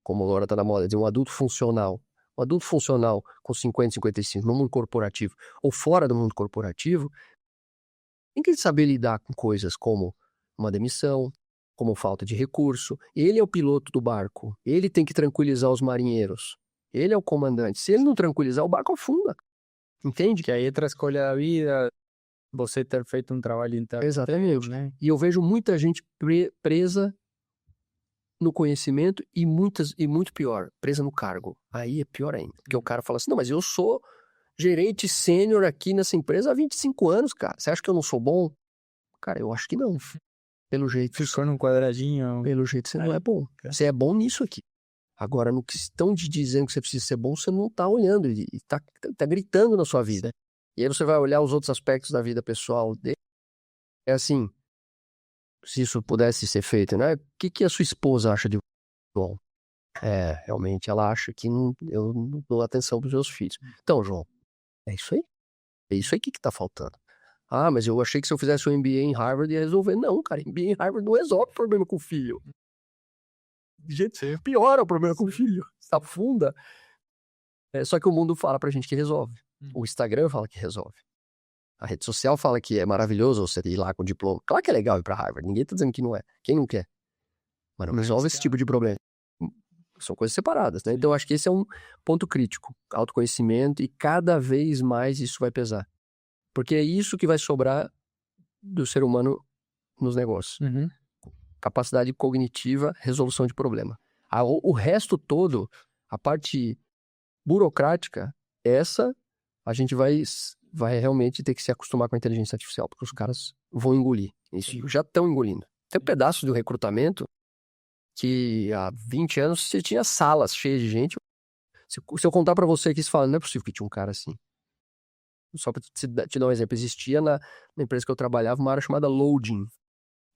como agora está na moda, de um adulto funcional. Um adulto funcional com 50, 55, no mundo corporativo ou fora do mundo corporativo, tem que saber lidar com coisas como uma demissão, como falta de recurso. Ele é o piloto do barco. Ele tem que tranquilizar os marinheiros. Ele é o comandante. Se ele não tranquilizar, o barco afunda. Entende? Que aí entra a escolha da vida, você ter feito um trabalho interno. Exatamente. Né? E eu vejo muita gente presa no conhecimento e muito pior, presa no cargo. Aí é pior ainda. Porque o cara fala assim, não, mas eu sou gerente sênior aqui nessa empresa há 25 anos, cara. Você acha que eu não sou bom? Cara, eu acho que não. Pelo jeito. Ficou num quadradinho. Pelo jeito você não é bom. Você é bom nisso aqui. Agora, no que estão te dizendo que você precisa ser bom, você não tá olhando e tá gritando na sua vida. E aí você vai olhar os outros aspectos da vida pessoal dele. É assim, se isso pudesse ser feito, né? O que a sua esposa acha de bom? Realmente ela acha que eu não dou atenção pros meus filhos. Então, João, é isso aí. É isso aí que tá faltando. Ah, mas eu achei que se eu fizesse um MBA em Harvard ia resolver. Não, cara, MBA em Harvard não resolve o problema com o filho. De jeito piora o problema com o filho. Se afunda. Só que o mundo fala pra gente que resolve. O Instagram fala que resolve. A rede social fala que é maravilhoso você ir lá com diploma. Claro que é legal ir pra Harvard. Ninguém tá dizendo que não é. Quem não quer? Mas não resolve esse tipo de problema. São coisas separadas, né? Então, eu acho que esse é um ponto crítico. Autoconhecimento, e cada vez mais isso vai pesar. Porque é isso que vai sobrar do ser humano nos negócios. Uhum. Capacidade cognitiva, resolução de problema. O resto todo, a parte burocrática, essa a gente vai realmente ter que se acostumar com a inteligência artificial, porque os caras vão engolir. Isso já estão engolindo. Tem um pedaço do recrutamento que há 20 anos você tinha salas cheias de gente. Se eu contar pra você que você fala, não é possível que tinha um cara assim. Só pra te dar um exemplo, existia na empresa que eu trabalhava uma área chamada Loading.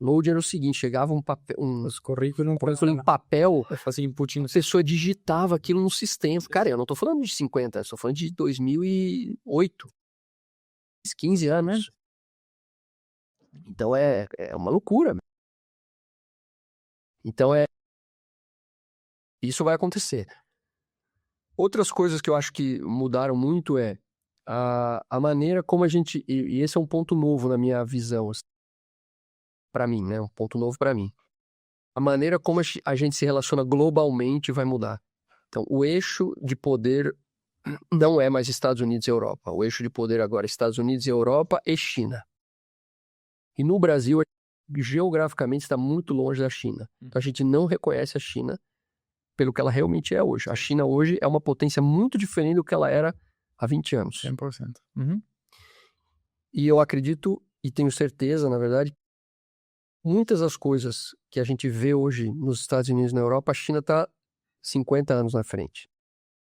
Loading era o seguinte, chegava um papel, Os currículos em papel, fazia input a pessoa digitava aquilo no sistema. Cara, eu não tô falando de 50, eu tô falando de 2008. 15 anos. Então é uma loucura. Então isso vai acontecer. Outras coisas que eu acho que mudaram muito é a maneira como a gente... E esse é um ponto novo na minha visão, para mim, né? Um ponto novo para mim. A maneira como a gente se relaciona globalmente vai mudar. Então, o eixo de poder não é mais Estados Unidos e Europa. O eixo de poder agora é Estados Unidos e Europa e China. E no Brasil, geograficamente, está muito longe da China. Então, a gente não reconhece a China pelo que ela realmente é hoje. A China hoje é uma potência muito diferente do que ela era há 20 anos. 100%. Uhum. E eu acredito, e tenho certeza, na verdade, muitas das coisas que a gente vê hoje nos Estados Unidos e na Europa, a China está 50 anos na frente.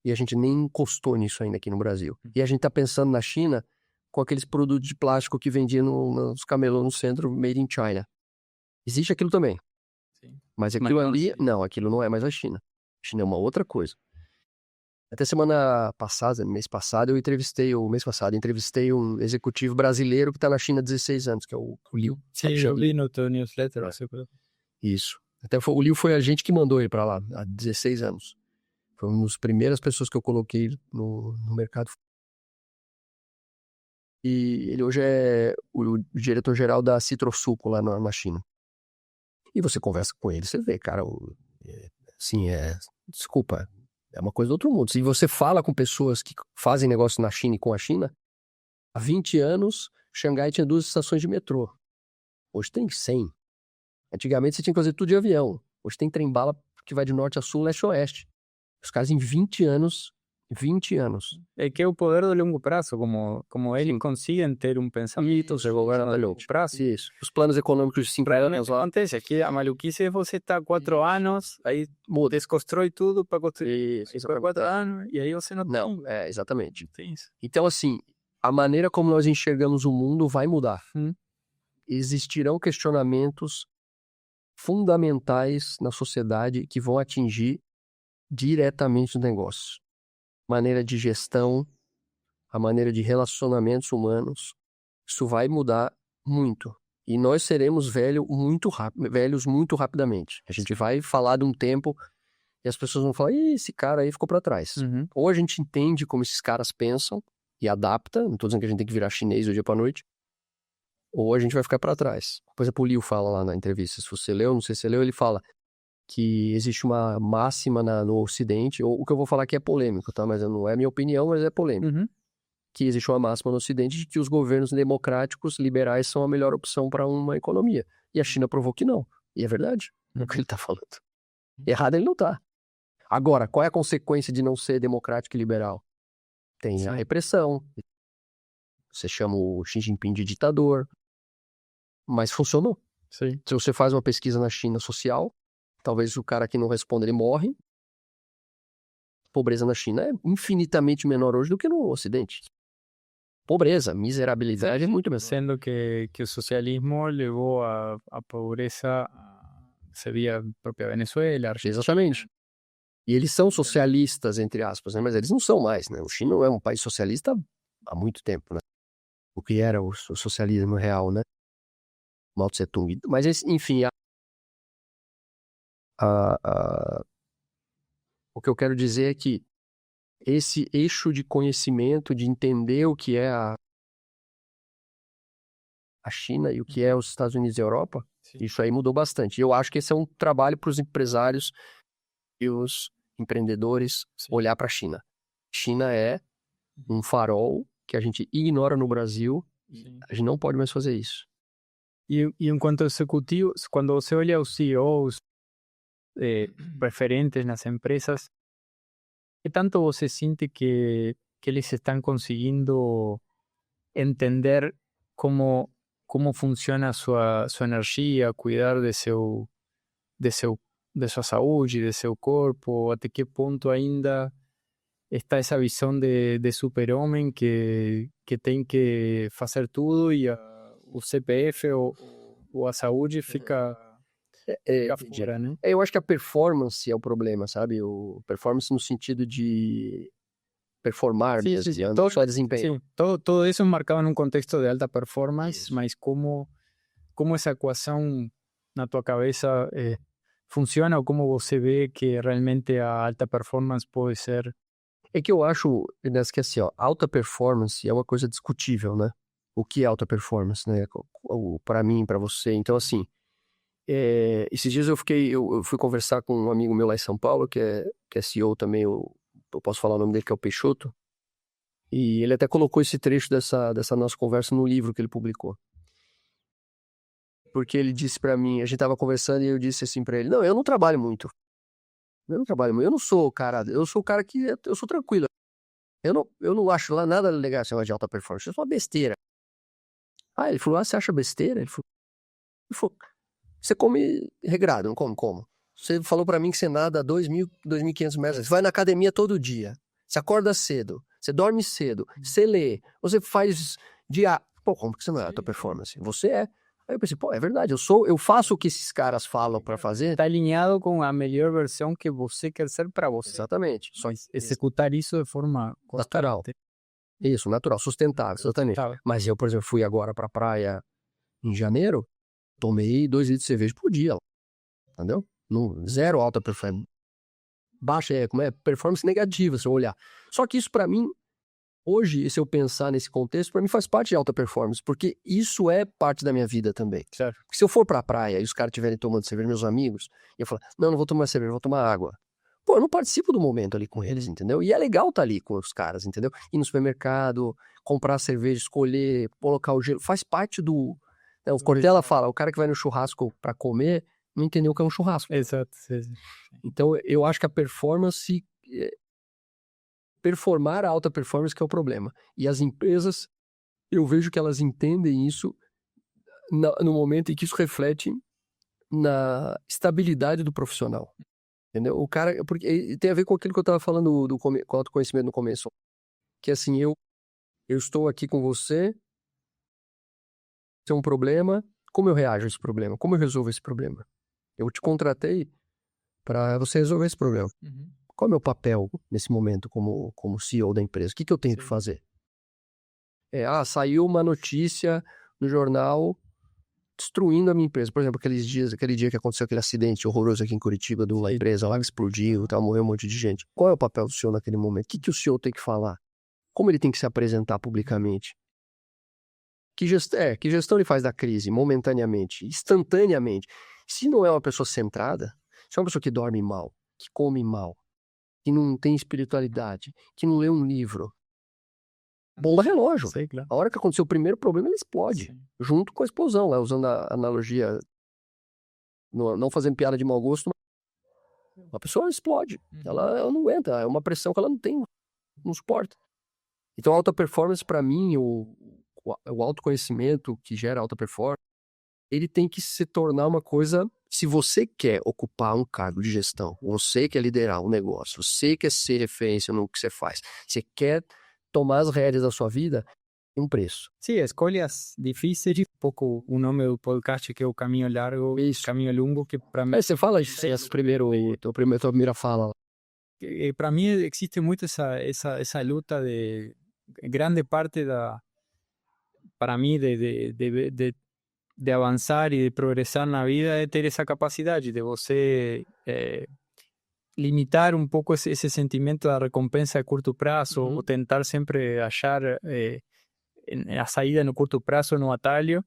E a gente nem encostou nisso ainda aqui no Brasil. E a gente está pensando na China com aqueles produtos de plástico que vendiam nos camelôs no centro, made in China. Existe aquilo também. Sim. Mas aquilo ali, não, aquilo não é mais a China. A China é uma outra coisa. Até semana passada, mês passado, eu entrevistei um executivo brasileiro que está na China há 16 anos, que é o Liu. Sim, eu vi no teu newsletter. Isso. Até o Liu foi a gente que mandou ele para lá, há 16 anos. Foi uma das primeiras pessoas que eu coloquei no mercado. E ele hoje é o diretor-geral da Citrosuco lá na China. E você conversa com ele, você vê, cara, desculpa, é uma coisa do outro mundo. Se você fala com pessoas que fazem negócio na China e com a China, há 20 anos, Xangai tinha 2 estações de metrô. Hoje tem 100. Antigamente você tinha que fazer tudo de avião. Hoje tem trem-bala que vai de norte a sul, leste a oeste. Os caras em 20 anos. É que é o poder do longo prazo, como eles conseguem ter um pensamento de longo prazo. Isso. Os planos econômicos de 5 anos lá. Acontece, aqui a maluquice é você estar 4 anos, aí desconstrói tudo para construir isso por 4 anos, e aí você não tem. Exatamente. Tem isso. Então, assim, a maneira como nós enxergamos o mundo vai mudar. Existirão questionamentos fundamentais na sociedade que vão atingir diretamente os negócios. Maneira de gestão, a maneira de relacionamentos humanos, isso vai mudar muito. E nós seremos velhos muito rapidamente. A gente vai falar de um tempo e as pessoas vão falar, ih, esse cara aí ficou para trás. Ou a gente entende como esses caras pensam e adapta, não estou dizendo que a gente tem que virar chinês do dia para noite, ou a gente vai ficar para trás. Por exemplo, o Liu fala lá na entrevista, se você leu, não sei se você leu, ele fala que existe uma máxima no Ocidente, ou o que eu vou falar aqui é polêmico, tá? Mas não é minha opinião, mas é polêmico. Que existe uma máxima no Ocidente de que os governos democráticos, liberais, são a melhor opção para uma economia. E a China provou que não. E é verdade, é o que ele está falando. Errado ele não está. Agora, qual é a consequência de não ser democrático e liberal? Tem a repressão. Você chama o Xi Jinping de ditador. Mas funcionou. Sim. Se você faz uma pesquisa na China social, talvez o cara que não responde, ele morre. A pobreza na China é infinitamente menor hoje do que no Ocidente. Pobreza, miserabilidade é muito menor. Sendo que o socialismo levou a pobreza, seria a própria Venezuela, Argentina. Exatamente. E eles são socialistas, entre aspas, né? Mas eles não são mais, né? O China não é um país socialista há muito tempo, né? O que era o socialismo real, né? Mao Tse Tung. Mas, enfim, o que eu quero dizer é que esse eixo de conhecimento, de entender o que é a China e o que é os Estados Unidos e a Europa, isso aí mudou bastante. E eu acho que esse é um trabalho para os empresários e os empreendedores olhar para a China. China é um farol que a gente ignora no Brasil. A gente não pode mais fazer isso. E enquanto executivo, quando você olha os CEOs referentes nas empresas, que tanto você sente que eles estão conseguindo entender como funciona sua energia, cuidar de sua saúde, de seu corpo, até que ponto ainda está essa visão de super-homem que tem que fazer tudo e o CPF ou a saúde fica fora, né? Eu acho que a performance é o problema, sabe? O performance no sentido de performar, todo, só desempenho. Sim, todo isso marcado num contexto de alta performance, mas como essa equação na tua cabeça funciona ou como você vê que realmente a alta performance pode ser? É que eu acho, Ernesto, que assim, ó, alta performance é uma coisa discutível, né? O que é alta performance, né? Para mim, para você. Então, assim, esses dias eu fui conversar com um amigo meu lá em São Paulo, que é CEO também, eu posso falar o nome dele, que é o Peixoto, e ele até colocou esse trecho dessa nossa conversa no livro que ele publicou. Porque ele disse pra mim, a gente tava conversando e eu disse assim pra ele, não, eu não trabalho muito. Eu não sou o cara, eu sou o cara que, eu sou tranquilo. Eu não acho lá nada legal esse negócio de alta performance, isso é uma besteira. Ele falou, você acha besteira? Ele falou, você come regrado, não come como? Você falou pra mim que você nada 2.000, 2.500 metros, você vai na academia todo dia, você acorda cedo, você dorme cedo, você lê, você faz Pô, como que você não é alta performance? Você é. Aí eu pensei, pô, é verdade, eu faço o que esses caras falam pra fazer. Está alinhado com a melhor versão que você quer ser para você. Exatamente. Só executar isso de forma natural. Isso, natural, sustentável, exatamente. Mas eu, por exemplo, fui agora pra praia em janeiro, tomei 2 litros de cerveja por dia, entendeu? Zero alta performance. Baixa, performance negativa, se eu olhar. Só que isso pra mim, hoje, se eu pensar nesse contexto, pra mim faz parte de alta performance, porque isso é parte da minha vida também. Certo. Porque se eu for pra praia e os caras estiverem tomando cerveja, meus amigos, e eu falar, não vou tomar cerveja, vou tomar água. Pô, eu não participo do momento ali com eles, entendeu? E é legal estar ali com os caras, entendeu? Ir no supermercado, comprar cerveja, escolher, colocar o gelo, faz parte do... O Cortella fala, o cara que vai no churrasco pra comer, não entendeu o que é um churrasco. Exato. Sim. Então, eu acho que a performance... Performar a alta performance que é o problema. E as empresas, eu vejo que elas entendem isso no momento em que isso reflete na estabilidade do profissional. Entendeu? O cara, porque tem a ver com aquilo que eu estava falando com autoconhecimento no começo. Que assim, eu estou aqui com você, tem um problema, como eu reajo a esse problema? Como eu resolvo esse problema? Eu te contratei para você resolver esse problema. Qual é o meu papel nesse momento como CEO da empresa? O que eu tenho que fazer? Saiu uma notícia no jornal destruindo a minha empresa. Por exemplo, aquele dia que aconteceu aquele acidente horroroso aqui em Curitiba de uma empresa lá que explodiu, morreu um monte de gente. Qual é o papel do senhor naquele momento? O que o senhor tem que falar? Como ele tem que se apresentar publicamente? Que gestão ele faz da crise momentaneamente, instantaneamente? Se não é uma pessoa centrada, se é uma pessoa que dorme mal, que come mal, que não tem espiritualidade, que não lê um livro, bomba relógio. Sei, claro. A hora que aconteceu o primeiro problema, ele explode. Sim. Junto com a explosão, lá, usando a analogia, não fazendo piada de mau gosto, a pessoa explode. Ela não aguenta, é uma pressão que ela não suporta. Então, a alta performance, para mim, o autoconhecimento que gera alta performance, ele tem que se tornar uma coisa. Se você quer ocupar um cargo de gestão, você quer liderar um negócio, você quer ser referência no que você faz, você quer tomar as rédeas da sua vida, tem um preço. Sim, escolhas difíceis, um pouco o nome do podcast que é o Caminho Largo, Isso. Caminho Longo, que para mim... Você fala isso, tua primeira fala. Para mim existe muito essa luta de grande parte para mí de avançar e de progressar na vida é ter essa capacidade de você limitar um pouco esse sentimento da recompensa a curto prazo, ou tentar sempre achar a saída no curto prazo, no atalho,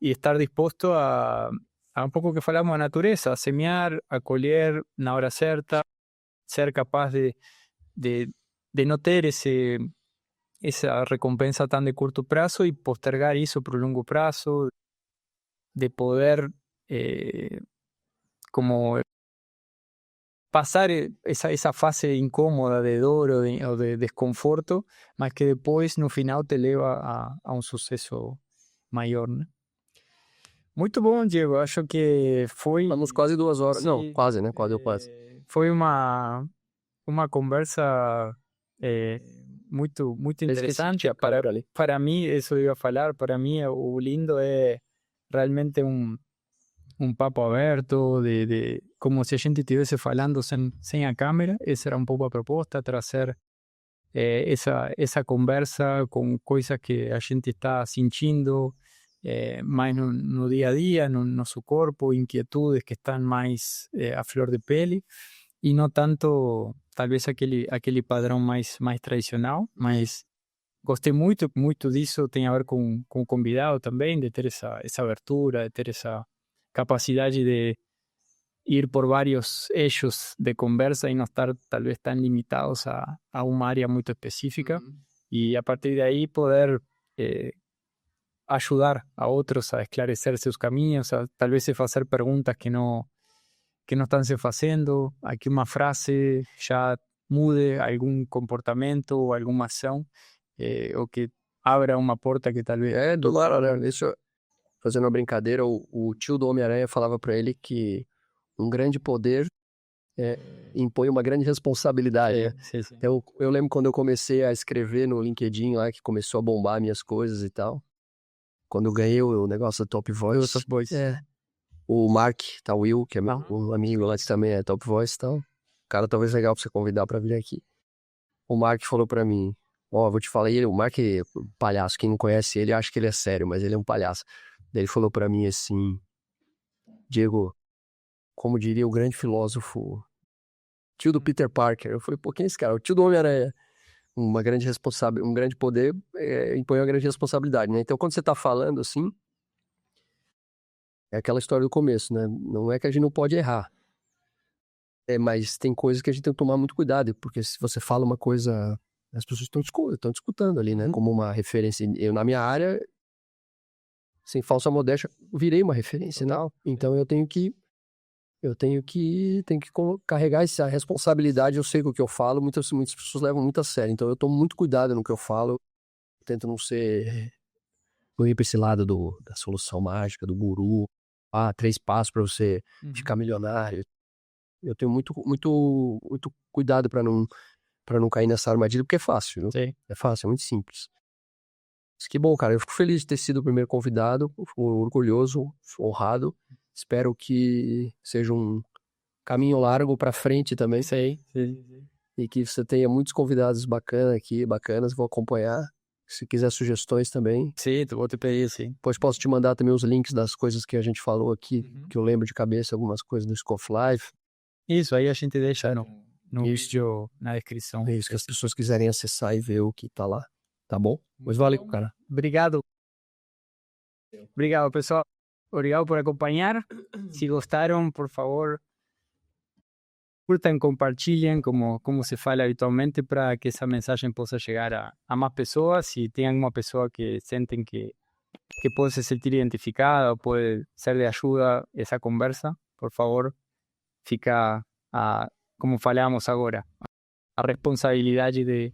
e estar disposto a um pouco que falamos da natureza, a semear, a colher na hora certa, ser capaz de não ter essa recompensa tão de curto prazo e postergar isso para o longo prazo, de poder como pasar essa fase incômoda de dor ou de desconforto, mas que depois no final te leva a um sucesso maior, né? Muito bom, Diego. Acho que foi... Estamos quase 2 horas. Sim, Não, quase, né? Quase eu passo. Foi uma conversa muito interessante. Para mim, isso eu ia falar, para mim o lindo é realmente um papo aberto, como se a gente estivesse falando sem a câmera. Essa era um pouco a proposta, trazer essa conversa com coisas que a gente está sentindo mais no dia a dia, no nosso corpo, inquietudes que estão mais a flor de pele, e não tanto, talvez, aquele padrão mais tradicional, mas gostei muito disso. Tem a ver com o convidado também, de ter essa abertura, de ter essa capacidade de ir por vários eixos de conversa e não estar talvez tan limitados a uma área muito específica, e a partir de aí poder ajudar a outros a esclarecer seus caminhos, a talvez se fazer perguntas que não estão se fazendo, a que uma frase já mude algum comportamento ou alguma ação, ou que abra uma porta que talvez... Do lado, né? Deixa eu fazendo uma brincadeira, o tio do Homem-Aranha falava pra ele que um grande poder impõe uma grande responsabilidade. Sim, sim. Então, eu lembro quando eu comecei a escrever no LinkedIn lá, que começou a bombar minhas coisas e tal. Quando eu ganhei o negócio da Top Voice. O Mark Will, que é meu amigo lá, que também é Top Voice e tal. Cara, talvez legal pra você convidar pra vir aqui. O Mark falou pra mim, vou te falar, o Mark é palhaço, quem não conhece ele acha que ele é sério, mas ele é um palhaço. Daí ele falou pra mim assim, Diego, como diria o grande filósofo, tio do Peter Parker. Eu falei, quem é esse cara? O tio do Homem-Aranha. Um grande poder impõe uma grande responsabilidade, né? Então, quando você tá falando assim, é aquela história do começo, né? Não é que a gente não pode errar. Mas tem coisas que a gente tem que tomar muito cuidado, porque se você fala uma coisa, as pessoas estão escutando ali, né? Como uma referência. Eu, na minha área, sem falsa modéstia, virei uma referência, não? Então eu tenho que carregar essa responsabilidade. Eu sei que o que eu falo, muitas pessoas levam muito a sério. Então eu tomo muito cuidado no que eu falo. Tento não ir para esse lado da solução mágica, do guru. 3 passos para você ficar milionário. Eu tenho muito cuidado para não cair nessa armadilha, porque é fácil, viu? Sim. É fácil, é muito simples. Mas que bom, cara. Eu fico feliz de ter sido o primeiro convidado, fico orgulhoso, honrado. Espero que seja um caminho largo para frente também. Sim. E que você tenha muitos convidados bacanas, vou acompanhar. Se quiser sugestões também. Sim, vou te pedir, sim. Depois posso te mandar também os links das coisas que a gente falou aqui, que eu lembro de cabeça, algumas coisas do Scoff Live. Isso, aí a gente deixa no vídeo, na descrição. É isso, que as pessoas quiserem acessar e ver o que tá lá. Tá bom? Pois valeu, cara. Obrigado. Obrigado, pessoal. Obrigado por acompanhar. Se gostaram, por favor, curtam, compartilhem, como se fala habitualmente, para que essa mensagem possa chegar a mais pessoas. Se tem alguma pessoa que sentem que pode se sentir identificada ou pode ser de ajuda essa conversa, por favor, fica, como falamos agora, a responsabilidade de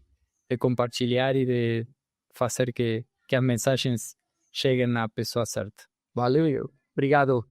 compartilhar e de fazer que as mensagens cheguem à pessoa certa. Valeu, obrigado.